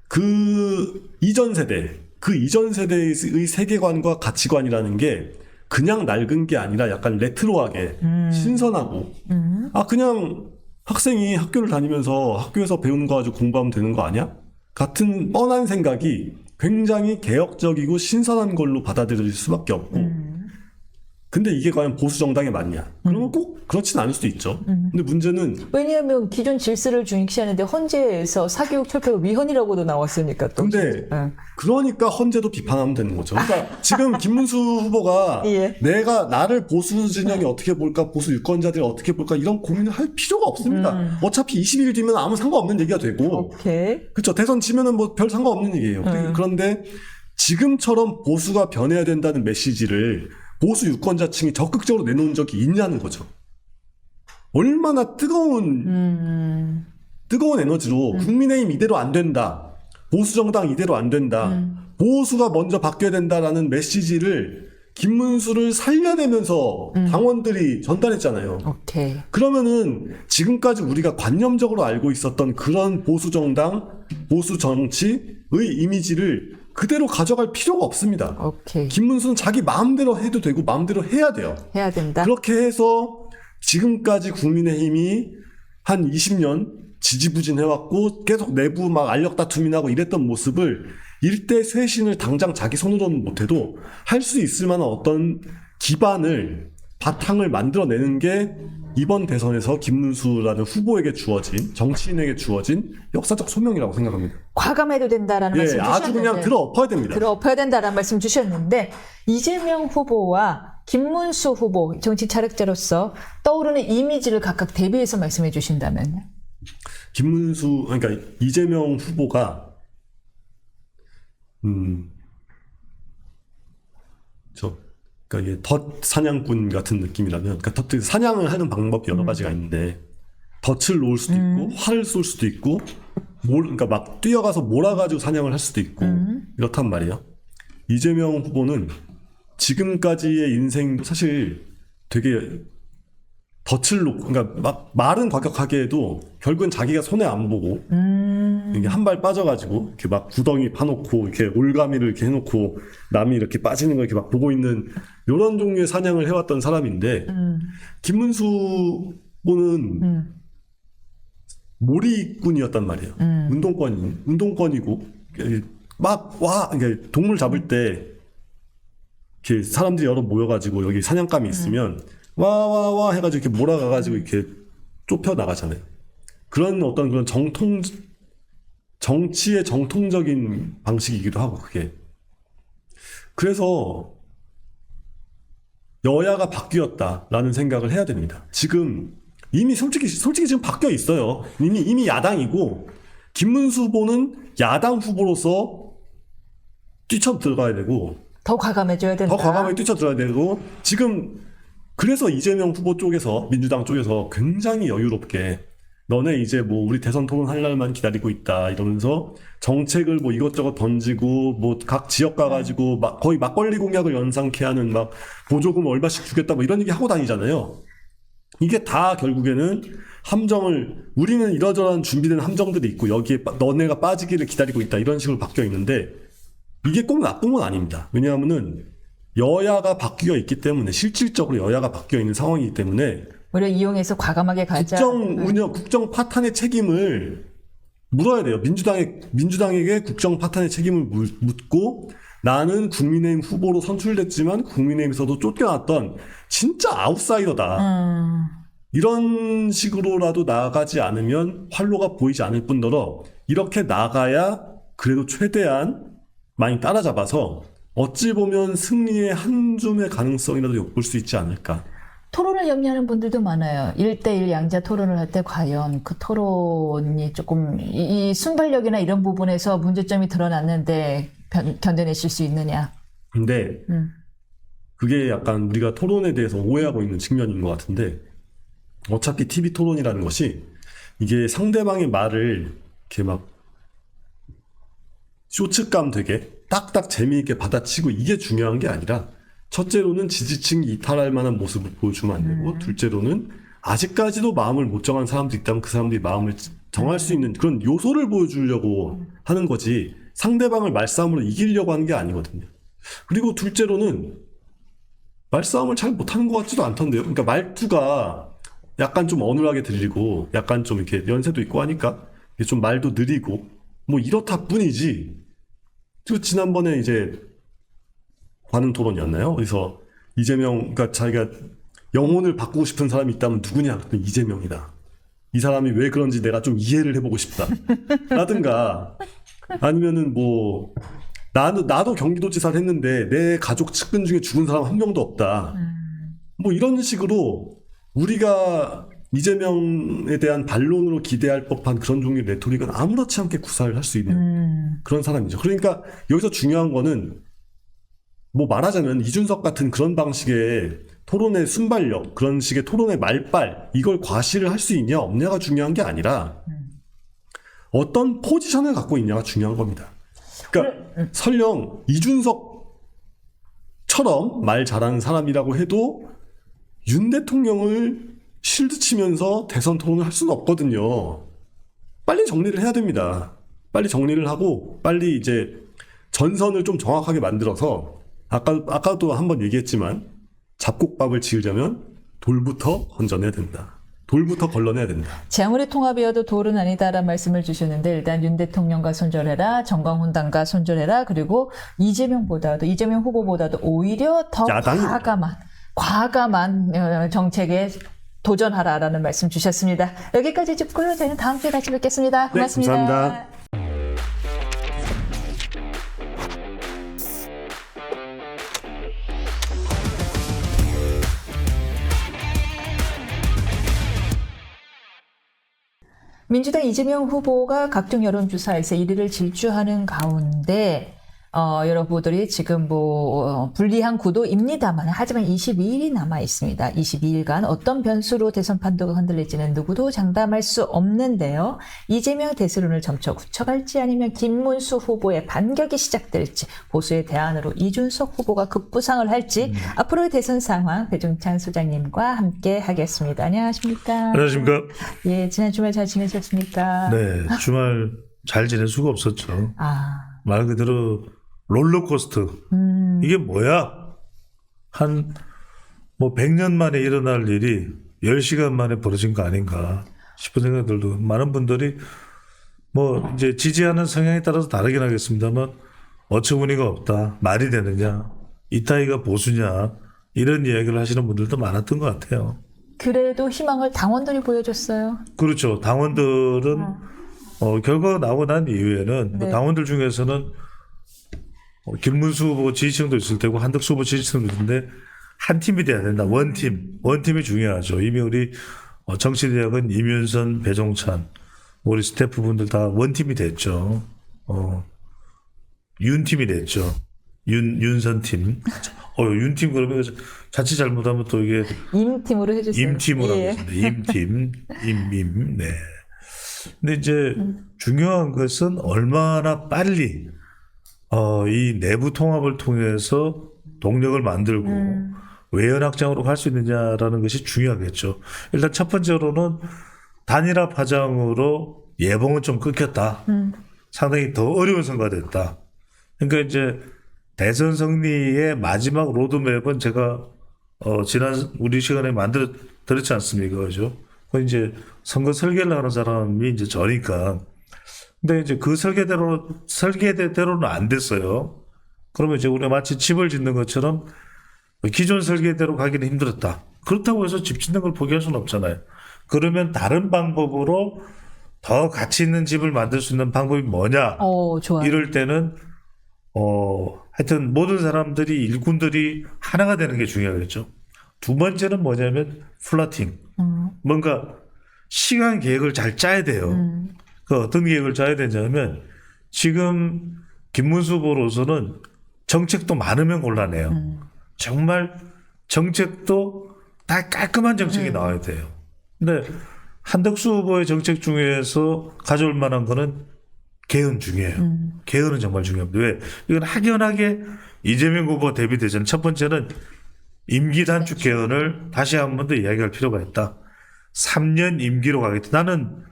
그 이전 세대의 세계관과 가치관이라는 게 그냥 낡은 게 아니라 약간 레트로하게 신선하고 그냥 학생이 학교를 다니면서 학교에서 배우는 거 가지고 공부하면 되는 거 아니야? 같은 뻔한 생각이 굉장히 개혁적이고 신선한 걸로 받아들여질 수밖에 없고 근데 이게 과연 보수 정당에 맞냐? 그러면 꼭 그렇진 않을 수도 있죠. 근데 문제는 왜냐하면 기존 질서를 중시하는데 헌재에서 사교육 철폐가 위헌이라고도 나왔으니까 또. 근데 그러니까 헌재도 비판하면 되는 거죠. 그러니까 지금 김문수 후보가 예. 내가 나를 보수 진영이 어떻게 볼까, 보수 유권자들이 어떻게 볼까 이런 고민을 할 필요가 없습니다. 어차피 20일 뒤면 아무 상관없는 얘기가 되고, 오케이. 그렇죠. 대선 지면은 뭐 별 상관없는 얘기예요. 그런데 지금처럼 보수가 변해야 된다는 메시지를 보수 유권자층이 적극적으로 내놓은 적이 있냐는 거죠. 얼마나 뜨거운 에너지로 국민의힘 이대로 안 된다. 보수 정당 이대로 안 된다. 보수가 먼저 바뀌어야 된다라는 메시지를 김문수를 살려내면서 당원들이 전달했잖아요. 오케이. 그러면은 지금까지 우리가 관념적으로 알고 있었던 그런 보수 정당, 보수 정치의 이미지를 그대로 가져갈 필요가 없습니다. 오케이. 김문수는 자기 마음대로 해도 되고 마음대로 해야 돼요. 해야 된다. 그렇게 해서 지금까지 국민의힘이 한 20년 지지부진해왔고 계속 내부 막 알력 다툼이 나고 이랬던 모습을 일대 쇄신을 당장 자기 손으로는 못해도 할 수 있을 만한 어떤 기반을 바탕을 만들어내는 게 이번 대선에서 김문수라는 후보에게 주어진 정치인에게 주어진 역사적 소명이라고 생각합니다. 과감해도 된다라는 말씀 주셨는데. 아주 그냥 들어엎어야 됩니다. 들어엎어야 된다라는 말씀 주셨는데 이재명 후보와 김문수 후보 정치 철학자로서 떠오르는 이미지를 각각 대비해서 말씀해 주신다면요. 김문수 그러니까 이재명 후보가 그러니까 이게 덫 사냥꾼 같은 느낌이라면, 그러니까 사냥을 하는 방법이 여러 가지가 있는데, 덫을 놓을 수도 있고, 활을 쏠 수도 있고, 그러니까 막 뛰어가서 몰아가지고 사냥을 할 수도 있고, 이렇단 말이에요. 이재명 후보는 지금까지의 인생도 사실 되게 덫을 놓고, 그러니까 막 말은 과격하게 해도 결국엔 자기가 손해 안 보고 이게 한 발 빠져가지고 이렇게 막 구덩이 파놓고 이렇게 올가미를 이렇게 해놓고 남이 이렇게 빠지는 걸 이렇게 막 보고 있는 이런 종류의 사냥을 해왔던 사람인데 김문수 후보는 몰이꾼이었단 말이에요. 운동권이고 막 와, 이게 동물 잡을 때 이렇게 사람들이 여러 모여가지고 여기 사냥감이 있으면 와 해가지고 이렇게 몰아가가지고 이렇게 좁혀 나가잖아요. 그런 어떤 그런 정치의 정통적인 방식이기도 하고 그게. 그래서 여야가 바뀌었다라는 생각을 해야 됩니다. 지금 이미 솔직히 지금 바뀌어 있어요. 이미 야당이고 김문수 후보는 야당 후보로서 뛰쳐 들어가야 되고 더 과감해져야 된다. 더 과감하게 뛰쳐 들어야 되고 지금 그래서 이재명 후보 쪽에서 민주당 쪽에서 굉장히 여유롭게 너네 이제 뭐 우리 대선 토론 할 날만 기다리고 있다 이러면서 정책을 뭐 이것저것 던지고 뭐 각 지역 가가지고 막 거의 막걸리 공약을 연상케 하는 막 보조금 얼마씩 주겠다 뭐 이런 얘기 하고 다니잖아요. 이게 다 결국에는 함정을 우리는 이러저러한 준비된 함정들이 있고 여기에 너네가 빠지기를 기다리고 있다 이런 식으로 바뀌어 있는데 이게 꼭 나쁜 건 아닙니다. 왜냐하면은 여야가 바뀌어 있기 때문에 실질적으로 여야가 바뀌어 있는 상황이기 때문에 오히려 이용해서 과감하게 가자. 국정 파탄의 책임을 물어야 돼요. 민주당에게 국정 파탄의 책임을 묻고 나는 국민의힘 후보로 선출됐지만 국민의힘에서도 쫓겨났던 진짜 아웃사이더다. 이런 식으로라도 나가지 않으면 활로가 보이지 않을 뿐더러 이렇게 나가야 그래도 최대한 많이 따라잡아서 어찌 보면 승리의 한 줌의 가능성이라도 엿볼 수 있지 않을까. 토론을 염려하는 분들도 많아요. 1대1 양자 토론을 할 때 과연 그 토론이 조금 이 순발력이나 이런 부분에서 문제점이 드러났는데 견뎌내실 수 있느냐. 근데 그게 약간 우리가 토론에 대해서 오해하고 있는 측면인 것 같은데 어차피 TV 토론이라는 것이 이게 상대방의 말을 이렇게 막 쇼츠감 되게 딱딱 재미있게 받아치고 이게 중요한 게 아니라 첫째로는 지지층이 이탈할 만한 모습을 보여주면 안 되고 둘째로는 아직까지도 마음을 못 정한 사람도 있다면 그 사람들이 마음을 정할 수 있는 그런 요소를 보여주려고 하는 거지 상대방을 말싸움으로 이기려고 하는 게 아니거든요. 그리고 둘째로는 말싸움을 잘 못하는 것 같지도 않던데요. 그러니까 말투가 약간 좀 어눌하게 들리고 약간 좀 이렇게 연세도 있고 하니까 좀 말도 느리고 뭐 이렇다 뿐이지. 그 지난번에 이제 관훈 토론이었나요? 그래서 이재명, 그러니까 자기가 영혼을 바꾸고 싶은 사람이 있다면 누구냐? 그랬더니 이재명이다. 이 사람이 왜 그런지 내가 좀 이해를 해보고 싶다. 라든가 아니면은 뭐 나도 경기도지사를 했는데 내 가족 측근 중에 죽은 사람 한 명도 없다. 뭐 이런 식으로 우리가 이재명에 대한 반론으로 기대할 법한 그런 종류의 레토릭은 아무렇지 않게 구사를 할 수 있는 그런 사람이죠. 그러니까 여기서 중요한 거는 뭐 말하자면 이준석 같은 그런 방식의 토론의 순발력, 그런 식의 토론의 말빨 이걸 과시를 할 수 있냐 없냐가 중요한 게 아니라 어떤 포지션을 갖고 있냐가 중요한 겁니다. 그러니까 설령 이준석처럼 말 잘하는 사람이라고 해도 윤 대통령을 실드 치면서 대선 토론을 할 수는 없거든요. 빨리 정리를 해야 됩니다. 빨리 정리를 하고 빨리 이제 전선을 좀 정확하게 만들어서 아까도 한번 얘기했지만 잡곡밥을 지으려면 돌부터 건져내야 된다. 돌부터 걸러내야 된다. 제 아무리 통합이어도 돌은 아니다라는 말씀을 주셨는데 일단 윤 대통령과 손절해라. 정광훈 당과 손절해라. 그리고 이재명 후보보다도 오히려 더 과감한 정책에 도전하라라는 말씀 주셨습니다. 여기까지 듣고요. 저희는 다음 주에 다시 뵙겠습니다. 고맙습니다. 네, 감사합니다. 민주당 이재명 후보가 각종 여론조사에서 1위를 질주하는 가운데 여러분들이 지금 불리한 구도입니다만, 하지만 22일이 남아 있습니다. 22일간 어떤 변수로 대선 판도가 흔들릴지는 누구도 장담할 수 없는데요. 이재명 대세론을 점쳐 굳혀갈지 아니면 김문수 후보의 반격이 시작될지, 보수의 대안으로 이준석 후보가 급부상을 할지, 앞으로의 대선 상황 배종찬 소장님과 함께 하겠습니다. 안녕하십니까? 안녕하십니까? 예, 지난 주말 잘 지내셨습니까? 네, 주말 잘 지낼 수가 없었죠. 말 그대로 롤러코스터. 이게 뭐야? 100년 만에 일어날 일이 10시간 만에 벌어진 거 아닌가 싶은 생각들도, 많은 분들이 이제 지지하는 성향에 따라서 다르긴 하겠습니다만, 어처구니가 없다, 말이 되느냐, 이따위가 보수냐, 이런 이야기를 하시는 분들도 많았던 것 같아요. 그래도 희망을 당원들이 보여줬어요. 그렇죠. 당원들은 결과가 나오고 난 이후에는 네. 당원들 중에서는 김문수 후보 지지층도 있을 테고 한덕수 후보 지지층도 있는데, 한 팀이 돼야 된다. 원팀이 중요하죠. 이미 우리 정치대학은 임윤선, 배종찬, 우리 스태프분들 다 원팀이 됐죠. 윤팀이 됐죠. 윤선팀. 윤팀 그러면 자칫 잘못하면 또 이게 임팀으로 해주세요. 임팀으로 예. 하겠습니다. 임팀, 네. 근데 이제 중요한 것은 얼마나 빨리 이 내부 통합을 통해서 동력을 만들고 외연 확장으로 갈 수 있느냐라는 것이 중요하겠죠. 일단 첫 번째로는 단일화 파장으로 예봉은 좀 끊겼다. 상당히 더 어려운 선거가 됐다. 그러니까 이제 대선 승리의 마지막 로드맵은 제가 지난 우리 시간에 만들어 드렸지 않습니까? 그죠? 그 이제 선거 설계를 하는 사람이 이제 저니까. 근데 이제 그 설계대로는 안 됐어요. 그러면 이제 우리가 마치 집을 짓는 것처럼 기존 설계대로 가기는 힘들었다. 그렇다고 해서 집 짓는 걸 포기할 수는 없잖아요. 그러면 다른 방법으로 더 가치 있는 집을 만들 수 있는 방법이 뭐냐? 좋아요. 이럴 때는 하여튼 모든 사람들이, 일꾼들이 하나가 되는 게 중요하겠죠. 두 번째는 뭐냐면 플러팅. 뭔가 시간 계획을 잘 짜야 돼요. 그 어떤 계획을 짜야 되냐면, 지금 김문수 후보로서는 정책도 많으면 곤란해요. 정말 정책도 다 깔끔한 정책이 나와야 돼요. 근데 한덕수 후보의 정책 중에서 가져올 만한 거는 개헌 중이에요. 개헌은 정말 중요합니다. 왜? 이건 확연하게 이재명 후보 대비되잖아요. 첫 번째는 임기 단축 개헌을 다시 한 번 더 이야기할 필요가 있다. 3년 임기로 가겠다. 나는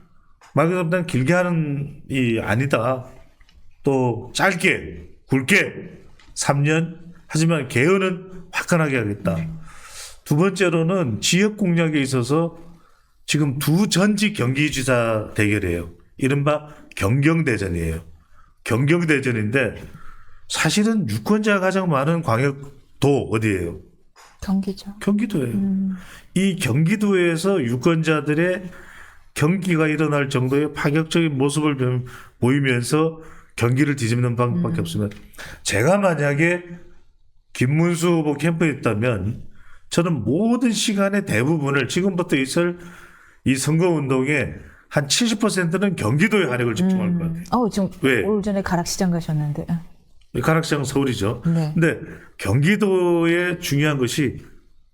말 그대로 난 길게 하는 이 아니다. 또 짧게, 굵게 3년. 하지만 개헌은 화끈하게 하겠다. 두 번째로는 지역 공약에 있어서 지금 두 전직 경기지사 대결이에요. 이른바 경경대전이에요. 경경대전인데 사실은 유권자가 가장 많은 광역도 어디예요? 경기죠. 경기도예요. 이 경기도에서 유권자들의 경기가 일어날 정도의 파격적인 모습을 보이면서 경기를 뒤집는 방법밖에 없으면, 제가 만약에 김문수 후보 캠프에 있다면 저는 모든 시간의 대부분을 지금부터 있을 이 선거운동에 한 70%는 경기도의 활약을 집중할 것 같아요. 지금 왜? 오늘 전에 가락시장 가셨는데. 가락시장 서울이죠. 네. 근데 경기도의 중요한 것이,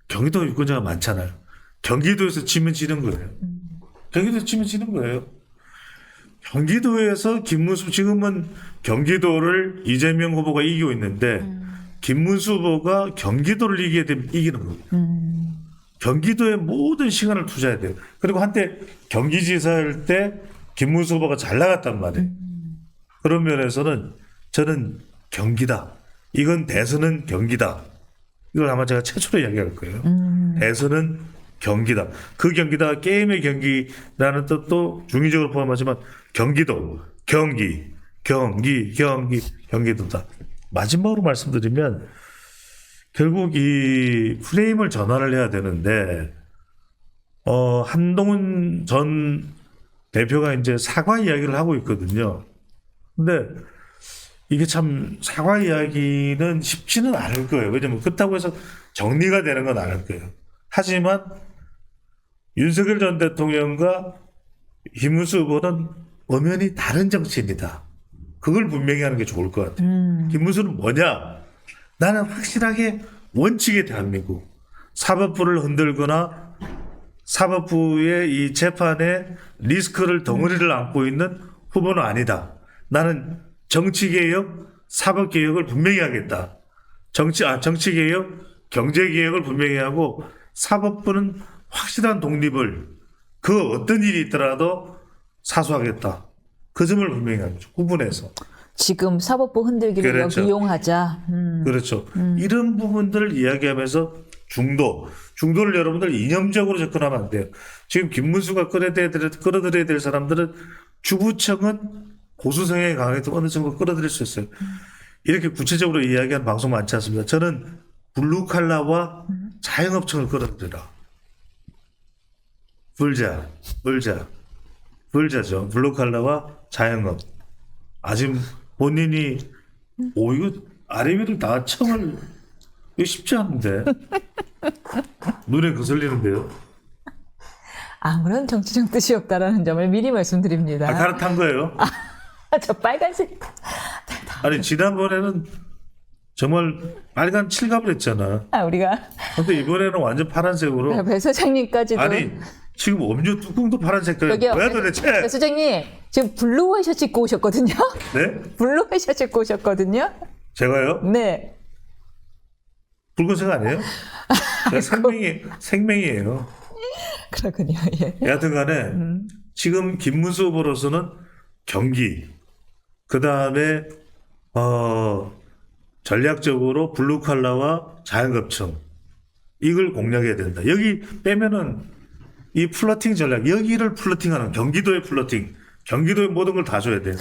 경기도 유권자가 많잖아요. 경기도에서 치면 지는 거예요. 경기도에서 치면 지는 거예요. 경기도에서 김문수, 지금은 경기도를 이재명 후보가 이기고 있는데 김문수 후보가 경기도를 이기게 되면 이기는 거예요. 경기도에 모든 시간을 투자해야 돼요. 그리고 한때 경기지사일 때 김문수 후보가 잘 나갔단 말이에요. 그런 면에서는 저는 경기다. 이건 대선은 경기다. 이걸 아마 제가 최초로 이야기할 거예요. 대선은 경기다. 그 경기다, 게임의 경기라는 뜻도 중의적으로 포함하지만 경기도, 경기도다. 마지막으로 말씀드리면, 결국 이 프레임을 전환을 해야 되는데, 한동훈 전 대표가 이제 사과 이야기를 하고 있거든요. 근데 이게 참 사과 이야기는 쉽지는 않을 거예요. 왜냐면 그렇다고 해서 정리가 되는 건 않을 거예요. 하지만 윤석열 전 대통령과 김문수 후보는 엄연히 다른 정치인이다. 그걸 분명히 하는 게 좋을 것 같아요. 김문수는 뭐냐? 나는 확실하게 원칙의 대한민국. 사법부를 흔들거나 사법부의 이 재판에 리스크를 덩어리를 안고 있는 후보는 아니다. 나는 정치개혁, 사법개혁을 분명히 하겠다. 정치개혁, 경제개혁을 분명히 하고 사법부는 확실한 독립을 그 어떤 일이 있더라도 사수하겠다. 그 점을 분명히 하죠. 구분해서. 지금 사법부 흔들기를 그렇죠. 이용하자. 그렇죠. 이런 부분들을 이야기하면서 중도를 여러분들 이념적으로 접근하면 안 돼요. 지금 김문수가 끌어들여야 될 사람들은 주구청은 보수 성향이 강해도 어느 정도 끌어들일 수 있어요. 이렇게 구체적으로 이야기하는 방송 많지 않습니다. 저는 블루칼라와 자영업층을 끌어들이라. 불자죠. 블루칼라와 자영업. 아직 본인이 이거 아래 위를 다 청을 이거 쉽지 않은데 눈에 거슬리는데요. 아무런 정치적 뜻이 없다라는 점을 미리 말씀드립니다. 갈아탄 거예요. 저 빨간색. 아니 지난번에는 정말 빨간 칠갑을 했잖아. 우리가 근데 이번에는 완전 파란색으로. 배 소장님까지도. 아니 지금 음료 뚜껑도 파란 색깔. 여기요. 뭐야 도대체? 배 소장님 지금 블루 와이셔츠 입고 오셨거든요. 네? 블루 와이셔츠 입고 오셨거든요. 제가요? 네. 붉은색 아니에요? 제가 생명이에요. 그렇군요. 예. 여하튼간에 지금 김문수 후보로서는 경기, 그 다음에 전략적으로 블루칼라와 자영업층 이걸 공략해야 된다. 여기 빼면은 이 플러팅 전략, 여기를 플러팅하는 경기도의 플러팅, 경기도의 모든 걸 다 줘야 돼요.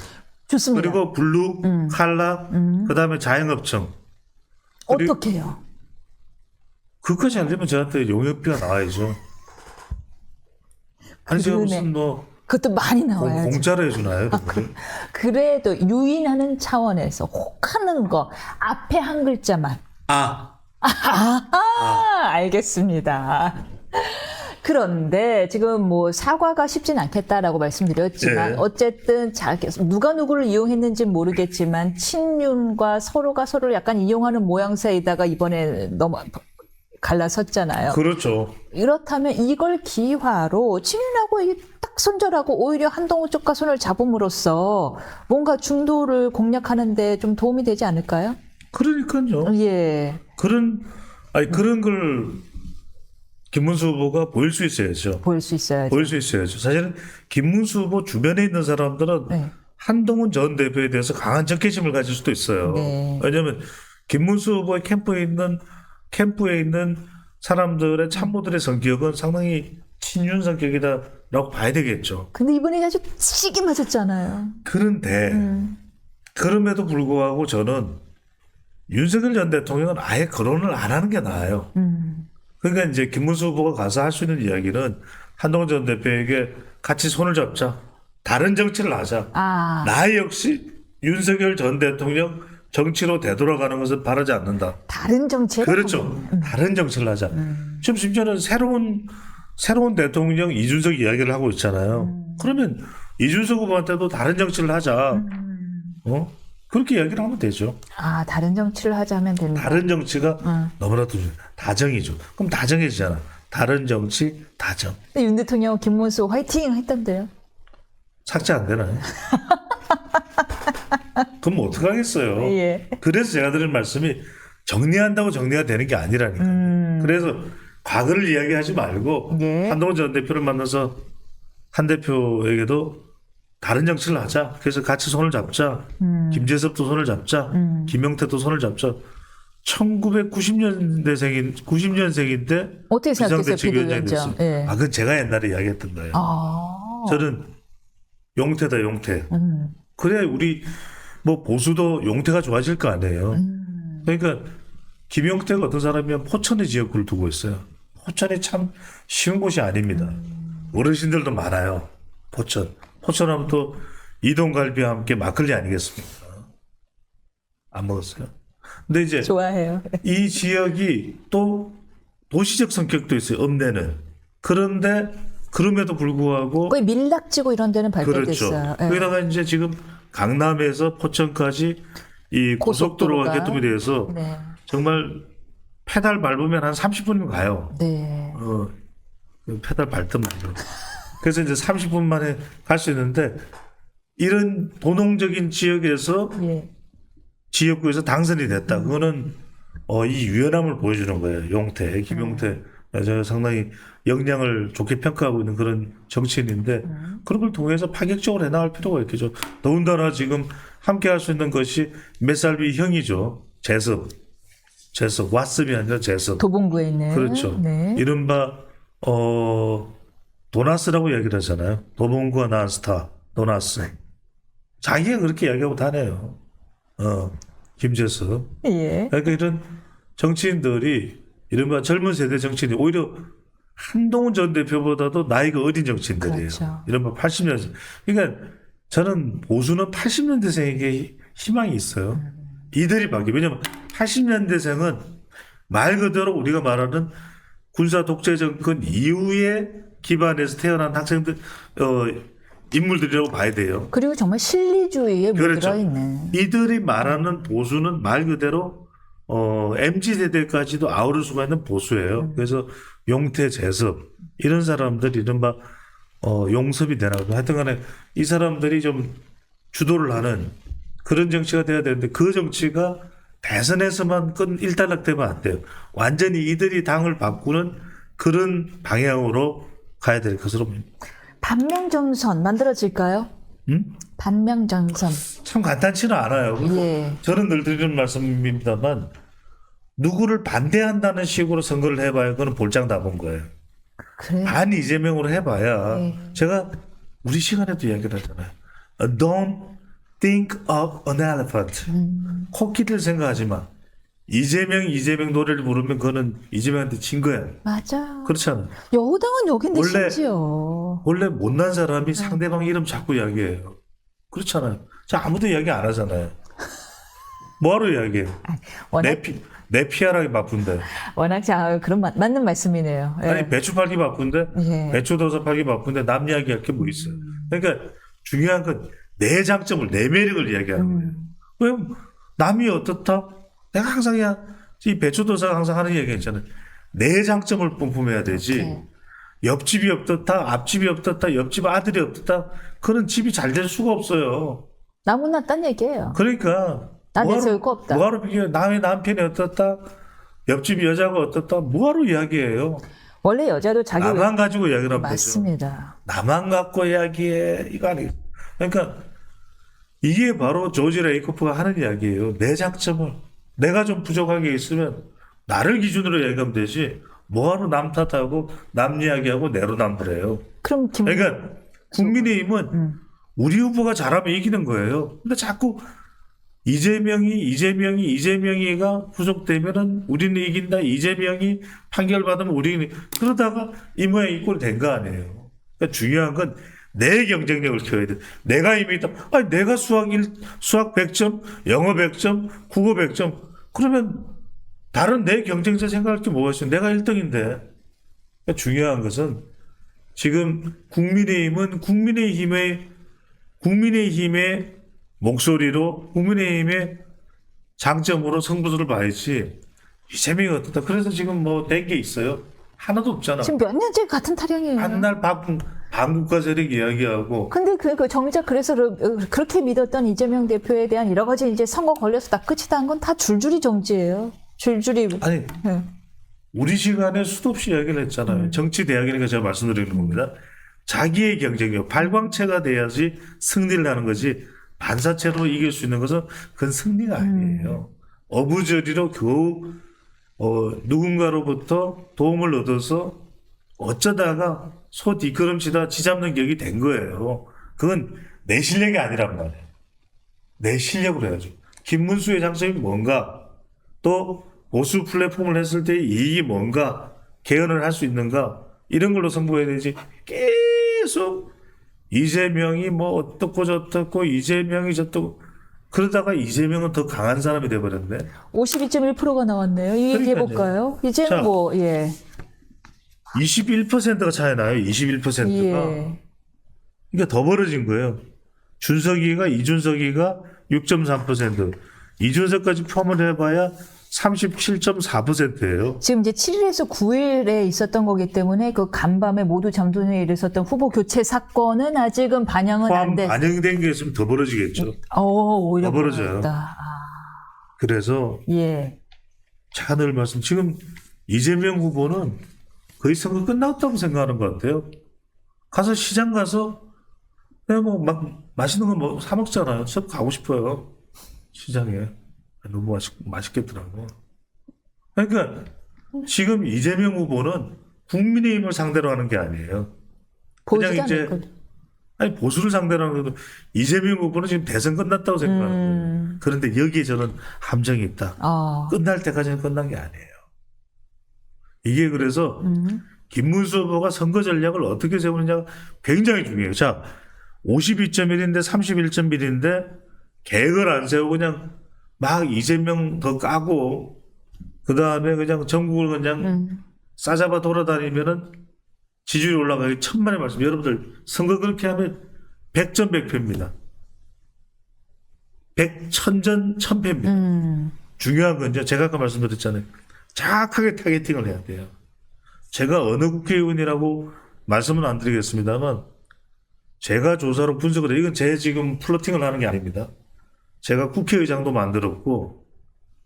좋습니다. 그리고 블루, 칼라, 그 다음에 자영업층. 어떻게 해요? 그것까지 하려면 저한테 용역비가 나와야죠. 아니 제가 그러네. 무슨 뭐 그것도 많이 나와야죠. 공짜로 해주나요? 그래도 유인하는 차원에서 혹하는 거 앞에 한 글자만. 알겠습니다. 그런데 지금 뭐 사과가 쉽진 않겠다라고 말씀드렸지만 네. 어쨌든 누가 누구를 이용했는지 모르겠지만 친윤과 서로가 서로를 약간 이용하는 모양새에다가 이번에 너무 갈라섰잖아요. 그렇죠. 이렇다면 이걸 기화로 친윤하고 이게 딱 손절하고 오히려 한동훈 쪽과 손을 잡음으로써 뭔가 중도를 공략하는데 좀 도움이 되지 않을까요? 그러니까요. 예. 그런 걸 김문수 후보가 보일 수 있어야죠. 보일 수 있어야죠. 보일 수 있어야죠. 사실은 김문수 후보 주변에 있는 사람들은 네. 한동훈 전 대표에 대해서 강한 적개심을 가질 수도 있어요. 네. 왜냐하면 김문수 후보의 캠프에 있는 사람들의 참모들의 성격은 상당히 친윤 성격이다라고 봐야 되겠죠. 근데 이번에 아주 시기 맞았잖아요. 그런데 그럼에도 불구하고 저는 윤석열 전 대통령은 아예 거론을 안 하는 게 나아요. 그러니까 이제 김문수 후보가 가서 할 수 있는 이야기는 한동훈 전 대표에게 같이 손을 잡자. 다른 정치를 하자. 나 역시 윤석열 전 대통령 정치로 되돌아가는 것은 바라지 않는다. 다른 정치. 그렇죠. 다른 정치를 하자. 지금 심지어는 새로운 대통령 이준석 이야기를 하고 있잖아요. 그러면 이준석 후보한테도 다른 정치를 하자. 그렇게 이야기를 하면 되죠. 다른 정치를 하자면 된다. 다른 정치가 너무나도 다정이죠. 그럼 다정해지잖아. 다른 정치, 다정. 근데 윤 대통령 김문수 화이팅 했던데요. 삭제 안 되나요? 그럼 뭐 어떡하겠어요. 예. 그래서 제가 드린 말씀이 정리한다고 정리가 되는 게 아니라니까요. 그래서 과거를 이야기하지 말고 예. 한동훈 전 대표를 만나서 한 대표에게도 다른 정치를 하자. 그래서 같이 손을 잡자. 김재섭도 손을 잡자. 김용태도 손을 잡자. 1990년생인데 어떻게 생각했어요, 비상대책위원장이 비대위원장? 됐어요. 예. 그건 제가 옛날에 이야기했던 거예요. 저는 용태다 용태. 그래야 우리 뭐 보수도 용태가 좋아질 거 아니에요. 그러니까 김용태가 어떤 사람이면 포천의 지역구를 두고 있어요. 포천이 참 쉬운 곳이 아닙니다. 어르신들도 많아요. 포천하면 또 이동갈비와 함께 막걸리 아니겠습니까? 안 먹었어요. 근데 이제 좋아해요. 이 지역이 또 도시적 성격도 있어요. 읍내는. 그런데 그럼에도 불구하고 거의 밀락지구 이런 데는 그렇죠. 발달됐어요. 예. 거기다가 이제 지금 강남에서 포천까지 이 고속도로가 고속도로가. 개통이 돼서 네. 정말 페달 밟으면 한 30분이면 가요. 네. 그 페달 밟던만요. 그래서 이제 30분 만에 갈 수 있는데 이런 도농적인 지역에서 예. 지역구에서 당선이 됐다. 그거는 이 유연함을 보여주는 거예요. 용태, 김용태. 저 상당히 역량을 좋게 평가하고 있는 그런 정치인인데 그런 걸 통해서 파격적으로 해나갈 필요가 있겠죠. 더군다나 지금 함께 할 수 있는 것이 몇 살 위 형이죠. 재섭, 왓섭이 아니라 재섭. 도봉구에 있는. 그렇죠. 네. 이른바 도나스라고 얘기를 하잖아요. 도봉구가 낳은 스타 도나스. 자기가 그렇게 이야기하고 다녀요. 김재섭. 예. 그러니까 이런 정치인들이 이른바 젊은 세대 정치인이 오히려 한동훈 전 대표보다도 나이가 어린 정치인들이에요. 그렇죠. 이른바 80년생. 그러니까 저는 보수는 80년대생에게 희망이 있어요. 이들이 바뀌어. 왜냐하면 80년대생은 말 그대로 우리가 말하는 군사 독재 정권 이후에 기반에서 태어난 학생들, 인물들이라고 봐야 돼요. 그리고 정말 실리주의에 그렇죠. 물들어 있는. 이들이 말하는 보수는 말 그대로 MZ세대까지도 아우를 수가 있는 보수예요. 그래서 용태, 재섭 이런 사람들 이른바 용섭이 되나 하여튼 간에 이 사람들이 좀 주도를 하는 그런 정치가 돼야 되는데 그 정치가 대선에서만 일단락되면 안 돼요. 완전히 이들이 당을 바꾸는 그런 방향으로 가야 될 것으로 보입니다. 반명정선 만들어질까요? 반명정선. 참 간단치는 않아요. 그리고 예. 저는 늘 드리는 말씀입니다만 누구를 반대한다는 식으로 선거를 해봐야 그건 볼장 다 본 거예요. 그래. 반 이재명으로 해봐야 네. 제가 우리 시간에도 이야기를 하잖아요. Don't think of an elephant. 코끼리를 생각하지 마. 이재명 노래를 부르면 그거는 이재명한테 진 거야. 맞아. 그렇잖아요. 여당은 여긴데 원래- 심지어. 원래 못난 사람이 상대방 이름 자꾸 이야기해요. 그렇잖아요. 자, 아무도 이야기 안 하잖아요. 뭐하러 이야기해요? 워낙 내 피하라기 바쁜데. 워낙 그런 맞는 말씀이네요. 예. 아니 배추 팔기 바쁜데 예. 배추 도서 팔기 바쁜데 남 이야기할 게 뭐 있어요. 그러니까 중요한 건 내 장점을 내 매력을 이야기하는 거예요. 왜 남이 어떻다? 내가 항상 이 배추 도사가 항상 하는 얘기가 있잖아요. 내 장점을 뿜뿜해야 되지. 네. 옆집이 어떻다, 앞집이 어떻다, 옆집 아들이 어떻다. 그런 집이 잘 될 수가 없어요. 나무나 딴 얘기예요. 그러니까 난 뭐하러- 내세울 거 없다. 뭐하러 비교해? 남의 남편이 어떻다, 옆집 여자가 어떻다. 뭐하러 이야기해요? 원래 여자도 자기 나만 가지고 이야기를 하면 되죠. 맞습니다. 나만 갖고 이야기해. 이거 아니에요. 그러니까 이게 바로 조지 레이코프가 하는 이야기예요. 내 장점을 내가 좀 부족한 게 있으면 나를 기준으로 얘기하면 되지. 뭐하러 남 탓하고 남 이야기하고 내로남불해요. 그럼 그러니까 국민의힘은 우리 후보가 잘하면 이기는 거예요. 근데 자꾸 이재명이가 후속되면은 우리는 이긴다. 이재명이 판결 받으면 우리는 그러다가 이 모양 이 꼴이 된 거 아니에요. 그러니까 중요한 건 내 경쟁력을 키워야 돼. 내가 이미 내가 수학 100점, 영어 100점, 국어 100점. 그러면 다른 내 경쟁자 생각할 게 뭐가 있어요? 내가 1등인데. 그러니까 중요한 것은 지금 국민의힘은 국민의힘의 목소리로 국민의힘의 장점으로 승부수를 봐야지 이재명이 어떻다. 그래서 지금 뭐 된 게 있어요? 하나도 없잖아. 지금 몇 년째 같은 타령이에요. 한날 반국가 세력 이야기하고 근데 그 정작 그래서 그렇게 믿었던 이재명 대표에 대한 여러 가지 이제 선거 걸려서 다 끝이다 한 건 다 줄줄이 정지예요. 줄줄이. 아니 예. 우리 시간에 수도 없이 이야기를 했잖아요. 정치 대학이니까 제가 말씀드리는 겁니다. 자기의 경쟁력, 발광체가 돼야지 승리를 하는 거지 반사체로 이길 수 있는 것은 그건 승리가 아니에요. 어부저리로 겨우 누군가로부터 도움을 얻어서 어쩌다가 소 뒷걸음치다 쥐잡는 격이 된 거예요. 그건 내 실력이 아니란 말이에요. 내 실력으로 해야죠. 김문수의 장점이 뭔가, 또 보수 플랫폼을 했을 때 이익이 뭔가, 개헌을 할 수 있는가, 이런 걸로 승부해야 되지. 계속 이재명이 뭐 어떻고 저떻고 이재명이 저떻고 그러다가 이재명은 더 강한 사람이 돼버렸네. 52.1%가 나왔네요. 이 얘기 그러니까요. 해볼까요? 이제 자. 예. 21%가 차이 나요. 21%가. 예. 그러니까 더 벌어진 거예요. 준석이가 이준석이가 6.3%, 이준석까지 포함을 해봐야 37.4%예요. 지금 이제 7일에서 9일에 있었던 거기 때문에 그 간밤에 모두 잠드는 일을 있었던 후보 교체 사건은 아직은 반영은 안 포함 돼. 반영된 게 있으면 더 벌어지겠죠. 오히려 더 벌어져요. 벌어졌다. 그래서 예. 제가 늘 말씀, 지금 이재명 후보는 거의 선거 끝났다고 생각하는 것 같아요. 가서 시장 가서 그냥 뭐 막 맛있는 거 뭐 사 먹잖아요. 저도 가고 싶어요. 시장에. 너무 맛있겠더라고. 그러니까 지금 이재명 후보는 국민의힘을 상대로 하는 게 아니에요. 그냥 보지도 이제 않을 거. 아니 보수를 상대로 하는 것도 이재명 후보는 지금 대선 끝났다고 생각하는 거예요. 그런데 여기에 저는 함정이 있다. 끝날 때까지는 끝난 게 아니에요. 이게 그래서 김문수 후보가 선거 전략을 어떻게 세우느냐가 굉장히 중요해요. 자, 52.1인데 31.1인데 계획을 안 세우고 그냥 막 이재명 더 까고 그 다음에 그냥 전국을 그냥 싸잡아 돌아다니면은 지지율이 올라가기 천만의 말씀. 여러분들 선거 그렇게 하면 100전 100패입니다. 100천전 1000패입니다. 중요한 건요. 제가 아까 말씀드렸잖아요. 정확하게 타겟팅을 해야 돼요. 제가 어느 국회의원이라고 말씀은 안 드리겠습니다만 제가 조사로 분석을 해요. 이건 제 지금 플러팅을 하는 게 아닙니다. 제가 국회의장도 만들었고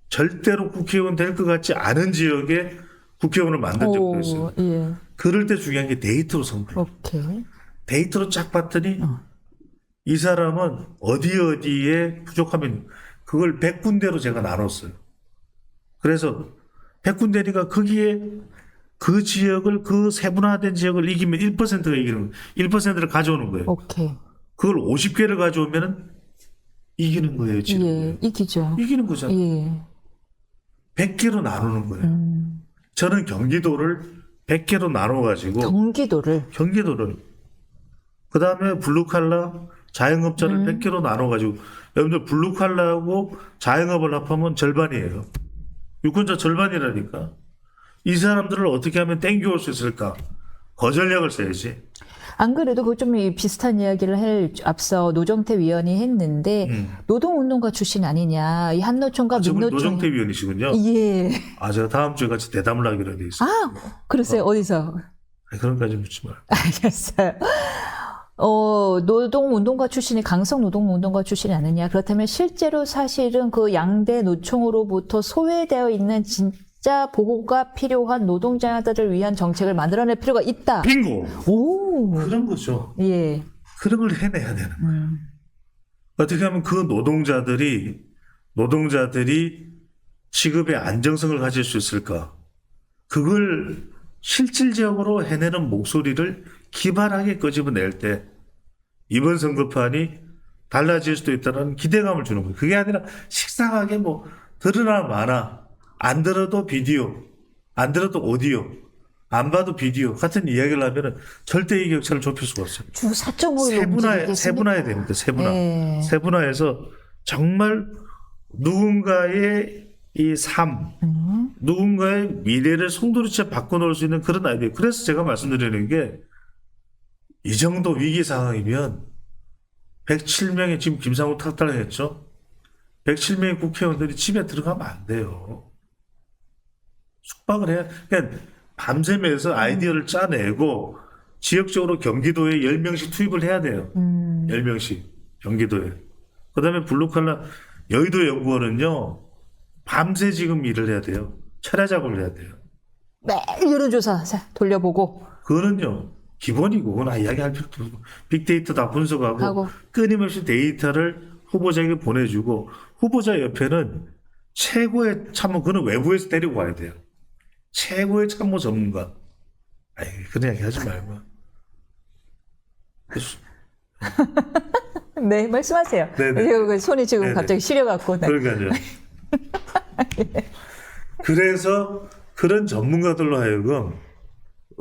절대로 국회의원 될 것 같지 않은 지역에 국회의원을 만든 적도 있어요. 예. 그럴 때 중요한 게 데이터로 선거해요. 오케이. 데이터로 쫙 봤더니 이 사람은 어디에 부족하면 그걸 100군데로 제가 나눴어요. 그래서 100군데니까 거기에 그 지역을 그 세분화된 지역을 이기면 1%가 이기는 거예요. 1%를 가져오는 거예요. 오케이. 그걸 50개를 가져오면 이기는 거예요. 지금. 예. 이기죠. 이기는 거잖아요. 예. 100개로 나누는 거예요. 저는 경기도를 100개로 나눠가지고 경기도를 그 다음에 블루칼라 자영업자를 100개로 나눠가지고 여러분들 블루칼라하고 자영업을 합하면 절반이에요. 유권자 절반이라니까. 이 사람들을 어떻게 하면 땡겨올 수 있을까? 거전력을 써야지. 안 그래도 그 좀 비슷한 이야기를 앞서 노정태 위원이 했는데 노동운동가 출신 아니냐. 이 한노총과 저분 민노총. 노정태 위원이시군요. 예. 제가 다음 주에 같이 대담을 하기로 돼 있어요. 그러세요. 어디서? 그런 까지 묻지 말. 알겠어요. 노동운동가 출신이 강성 노동운동가 출신이 아니냐. 그렇다면 실제로 사실은 그 양대 노총으로부터 소외되어 있는 진짜 보호가 필요한 노동자들을 위한 정책을 만들어낼 필요가 있다. 빙고! 오. 그런 거죠. 예. 그런 걸 해내야 되는 거예요. 어떻게 하면 그 노동자들이 직업의 안정성을 가질 수 있을까? 그걸 실질적으로 해내는 목소리를 기발하게 끄집어낼 때 이번 선거판이 달라질 수도 있다는 기대감을 주는 거예요. 그게 아니라 식상하게 뭐 들으나 마나 안 들어도 비디오, 안 들어도 오디오, 안 봐도 비디오 같은 이야기를 하면은 절대 이 격차를 좁힐 수가 없어요. 주 4.5로 세분화해야 됩니다. 네. 세분화해서 정말 누군가의 이 삶, 누군가의 미래를 송두리째 바꿔놓을 수 있는 그런 아이디어. 그래서 제가 말씀드리는 게 이 정도 위기 상황이면 107명의 지금 김상우 탁달했죠. 107명의 국회의원들이 집에 들어가면 안 돼요. 숙박을 해야, 그냥 밤새면서 아이디어를 짜내고 지역적으로 경기도에 10명씩 투입을 해야 돼요. 10명씩 경기도에. 그 다음에 블루칼라 여의도 연구원은요. 밤새 지금 일을 해야 돼요. 철야 작업을 해야 돼요. 매일 여론조사 돌려보고. 그거는요. 기본이고 그건 이야기할 필요도 없고 빅데이터 다 분석하고 끊임없이 데이터를 후보자에게 보내주고 후보자 옆에는 최고의 참모, 그는 외부에서 데리고 와야 돼요. 최고의 참모 전문가. 그런 이야기 하지 말고. 네, 말씀하세요. 네네. 손이 지금 네네. 갑자기 시려갖고. 네. 그러니까요. 그래서 그런 전문가들로 하여금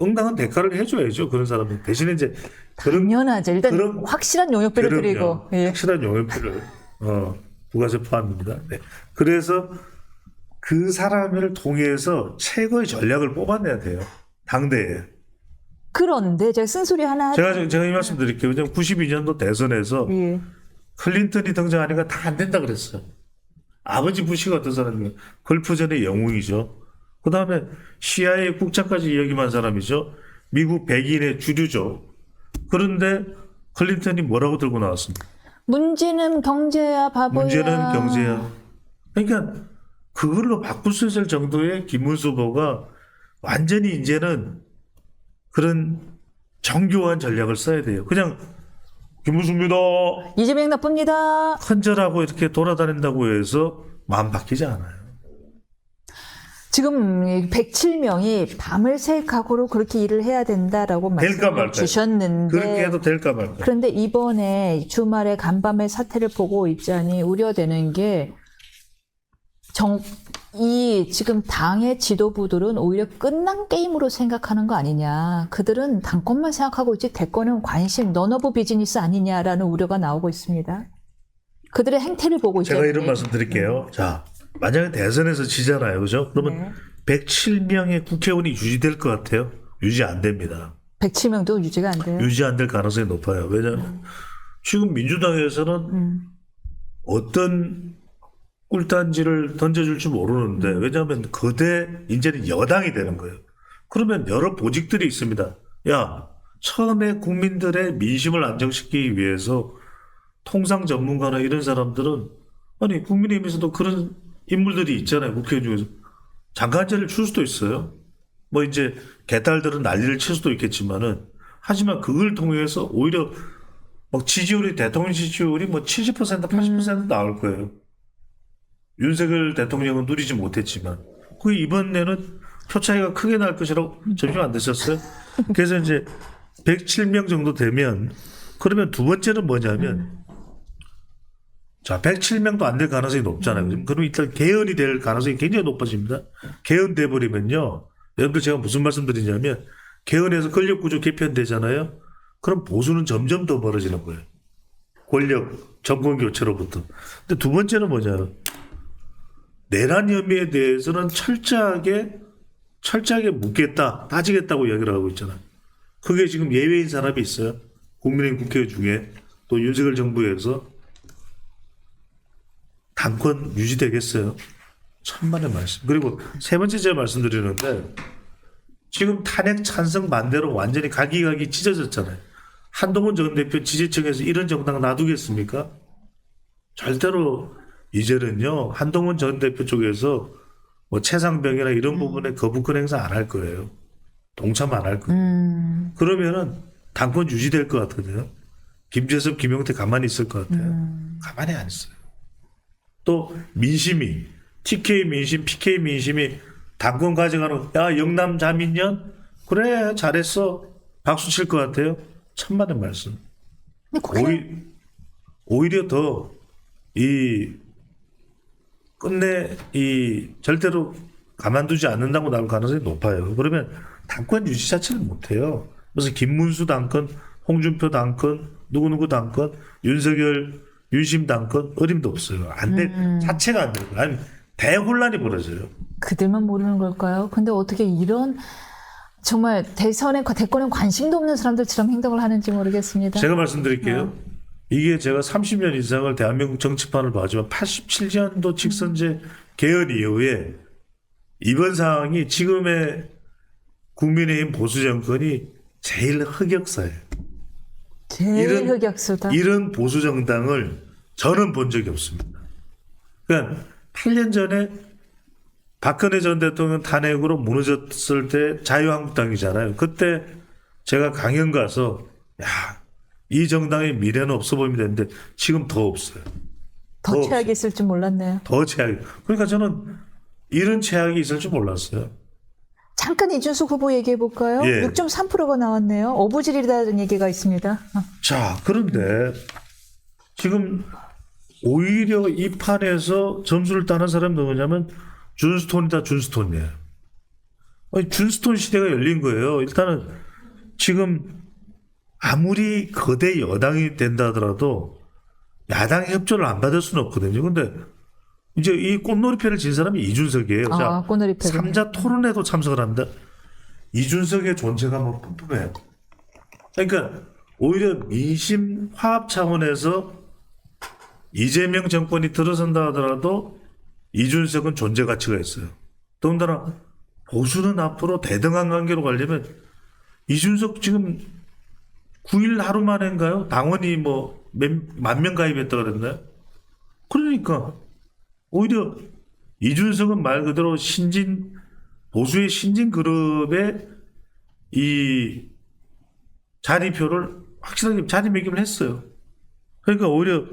응당한 대가를 해줘야죠. 그런 사람은. 대신에 이제 당연하죠. 일단 확실한 용역비를 드리고. 예. 확실한 용역비를 부가세 포함입니다. 네. 그래서 그 사람을 통해서 최고의 전략을 뽑아내야 돼요. 당대에. 그런데 제가 쓴소리 하나 제가 이 말씀 드릴게요. 92년도 대선에서 예. 클린턴이 등장하니까 다 안 된다 그랬어요. 아버지 부시가 어떤 사람이에요? 걸프전의 영웅이죠. 그 다음에 CIA 국장까지 이야기한 사람이죠. 미국 백인의 주류죠. 그런데 클린턴이 뭐라고 들고 나왔습니까? 문제는 경제야, 바보야. 문제는 경제야. 그러니까 그걸로 바꿀 수 있을 정도의 김문수 후보가 완전히 이제는 그런 정교한 전략을 써야 돼요. 그냥 김문수입니다. 이재명 나쁩니다. 헌절하고 이렇게 돌아다닌다고 해서 마음 바뀌지 않아요. 지금 107명이 밤을 새 각오로 그렇게 일을 해야 된다라고 될까 말씀을 말까. 주셨는데 그렇게 해도 될까 말까. 그런데 이번에 주말에 간밤의 사태를 보고 있자니 우려되는 게 지금 당의 지도부들은 오히려 끝난 게임으로 생각하는 거 아니냐. 그들은 당권만 생각하고 있지 대권은 관심, 넌오브 비즈니스 아니냐라는 우려가 나오고 있습니다. 그들의 행태를 보고 있죠. 제가 이런 말씀 드릴게요. 자, 만약에 대선에서 지잖아요. 그죠? 그러면 107명의 국회의원이 유지될 것 같아요? 유지 안 됩니다. 107명도 유지가 안 돼요. 유지 안 될 가능성이 높아요. 왜냐하면 지금 민주당에서는 어떤 꿀단지를 던져줄지 모르는데 왜냐하면 이제는 여당이 되는 거예요. 그러면 여러 보직들이 있습니다. 야, 처음에 국민들의 민심을 안정시키기 위해서 통상 전문가나 이런 사람들은 아니 국민의힘에서도 그런 인물들이 있잖아요. 국회의원 중에서 장관제를 줄 수도 있어요. 뭐 이제 개딸들은 난리를 칠 수도 있겠지만은 하지만 그걸 통해서 오히려 막 지지율이 대통령 지지율이 뭐 70% 80% 나올 거예요. 윤석열 대통령은 누리지 못했지만 그 이번에는 표 차이가 크게 날 것이라고 점심 안 드셨어요? 그래서 이제 107명 정도 되면 그러면 두 번째는 뭐냐면 자 107명도 안 될 가능성이 높잖아요. 그럼 일단 개헌이 될 가능성이 굉장히 높아집니다. 개헌돼 버리면요. 여러분들 제가 무슨 말씀드리냐면 개헌에서 권력구조 개편되잖아요. 그럼 보수는 점점 더 벌어지는 거예요. 권력 정권 교체로부터. 근데 두 번째는 뭐냐면 내란 혐의에 대해서는 철저하게 묻겠다, 따지겠다고 이야기를 하고 있잖아요. 그게 지금 예외인 사람이 있어요. 국민의힘 국회 중에 또 윤석열 정부에서 당권 유지되겠어요. 천만의 말씀. 그리고 세 번째 제가 말씀드리는데 지금 탄핵 찬성 반대로 완전히 갈기갈기 찢어졌잖아요. 한동훈 전 대표 지지층에서 이런 정당 놔두겠습니까? 절대로 이제는요 한동훈 전 대표 쪽에서 뭐 최상병이나 이런 부분에 거부권 행사 안 할 거예요. 동참 안 할 거예요. 그러면은 당권 유지될 것 같거든요. 김재섭, 김용태 가만히 있을 것 같아요. 가만히 안 있어요. 또 민심이 TK 민심, PK 민심이 당권 가져가는 야 영남 자민련 그래 잘했어 박수 칠 것 같아요. 천만의 말씀. 오히려 더 끝내 절대로 가만두지 않는다고 나올 가능성이 높아요. 그러면 당권 유지 자체는 못해요. 무슨 김문수 당권, 홍준표 당권, 누구누구 당권, 윤석열, 윤심 당권 어림도 없어요. 자체가 안 돼요. 아니 대혼란이 벌어져요. 그들만 모르는 걸까요? 근데 어떻게 이런 정말 대권에 관심도 없는 사람들처럼 행동을 하는지 모르겠습니다. 제가 말씀드릴게요. 이게 제가 30년 이상을 대한민국 정치판을 봐주면 87년도 직선제 개헌 이후에 이번 상황이 지금의 국민의힘 보수 정권이 제일 흑역사예요. 제일 흑역수다. 이런 보수 정당을 저는 본 적이 없습니다. 그러니까 8년 전에 박근혜 전 대통령 탄핵으로 무너졌을 때 자유한국당이잖아요. 그때 제가 강연 가서 이 정당의 미래는 없어 보입니다 했는데 지금 더 없어요. 더 최악이 있을 줄 몰랐네요. 더 최악이. 그러니까 저는 이런 최악이 있을 줄 몰랐어요. 잠깐 이준석 후보 얘기해 볼까요? 예. 6.3%가 나왔네요. 어부질이라는 얘기가 있습니다. 자, 그런데 지금 오히려 이 판에서 점수를 따는 사람이 누구냐면 준스톤이다, 준스톤이에요. 준스톤 시대가 열린 거예요. 일단은 지금 아무리 거대 여당이 된다 하더라도 야당의 협조를 안 받을 수는 없거든요. 근데 이제 이 꽃놀이패를 진 사람이 이준석이에요. 자, 꽃놀이패. 3자 토론에도 참석을 합니다. 이준석의 존재가 뭐 뿜뿜해요. 그러니까 오히려 민심 화합 차원에서 이재명 정권이 들어선다 하더라도 이준석은 존재 가치가 있어요. 더군다나 보수는 앞으로 대등한 관계로 가려면 이준석 지금 9일 하루 만인가요? 당원이 뭐 만 명 가입했다 그랬나요? 그러니까 오히려 이준석은 말 그대로 보수의 신진 그룹의 이 자리표를 확실하게 자리매김을 했어요. 그러니까 오히려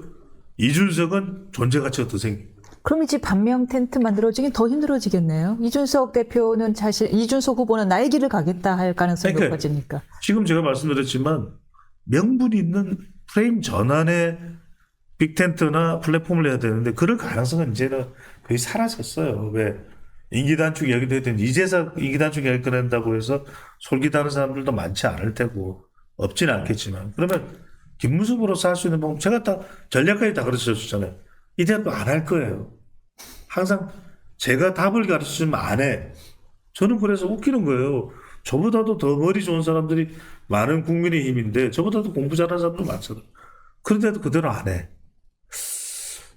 이준석은 존재 가치가 더 생깁니다. 그럼 이제 반명 텐트 만들어지긴 더 힘들어지겠네요. 이준석 대표는 사실 이준석 후보는 나의 길을 가겠다 할 가능성이 그러니까 높아지니까. 지금 제가 말씀드렸지만 명분 있는 프레임 전환의 빅텐트나 플랫폼을 해야 되는데 그럴 가능성은 이제는 거의 사라졌어요. 왜 임기 단축 이야기도 했더니 이제서 임기 단축 이야기 꺼낸다고 해서 솔깃하는 사람들도 많지 않을 테고 없지는 않겠지만 그러면 김문수로서 할 수 있는 방법 제가 다 전략까지 다 가르쳐줬잖아요. 이 대학도 안 할 거예요. 항상 제가 답을 가르쳐주면 안 해. 저는 그래서 웃기는 거예요. 저보다도 더 머리 좋은 사람들이 많은 국민의힘인데 저보다도 공부 잘하는 사람도 많잖아요. 그런데도 그대로 안 해.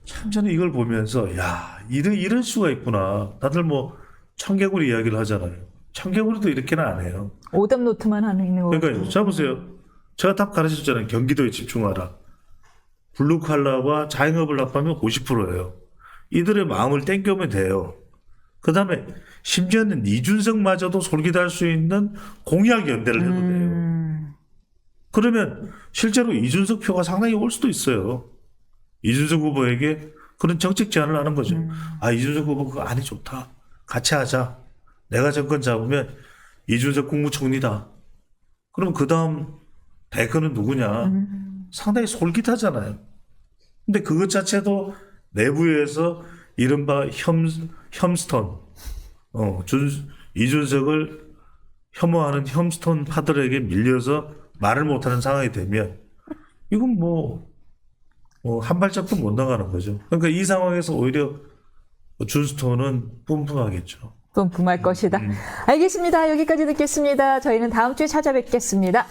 참 저는 이걸 보면서 야 이런 수가 있구나. 다들 뭐 청개구리 이야기를 하잖아요. 청개구리도 이렇게는 안 해요. 오답 노트만 하는 거. 그러니까요. 자 보세요. 제가 답 가르쳤잖아요. 경기도에 집중하라. 블루칼라와 자영업을 합하면 50%예요. 이들의 마음을 땡겨오면 돼요. 그 다음에 심지어는 이준석마저도 솔깃할 수 있는 공약 연대를 해도 돼요. 그러면 실제로 이준석 표가 상당히 올 수도 있어요. 이준석 후보에게 그런 정책 제안을 하는 거죠. 아 이준석 후보 그거 아니 좋다. 같이 하자. 내가 정권 잡으면 이준석 국무총리다. 그럼 그 다음 대권은 누구냐. 상당히 솔깃하잖아요. 근데 그것 자체도 내부에서 이른바 혐스톤, 이준석을 혐오하는 혐스톤 파들에게 밀려서 말을 못하는 상황이 되면 이건 한 발짝도 못 나가는 거죠. 그러니까 이 상황에서 오히려 준스톤은 뿜뿜하겠죠. 뿜뿜할 것이다. 알겠습니다. 여기까지 듣겠습니다. 저희는 다음 주에 찾아뵙겠습니다.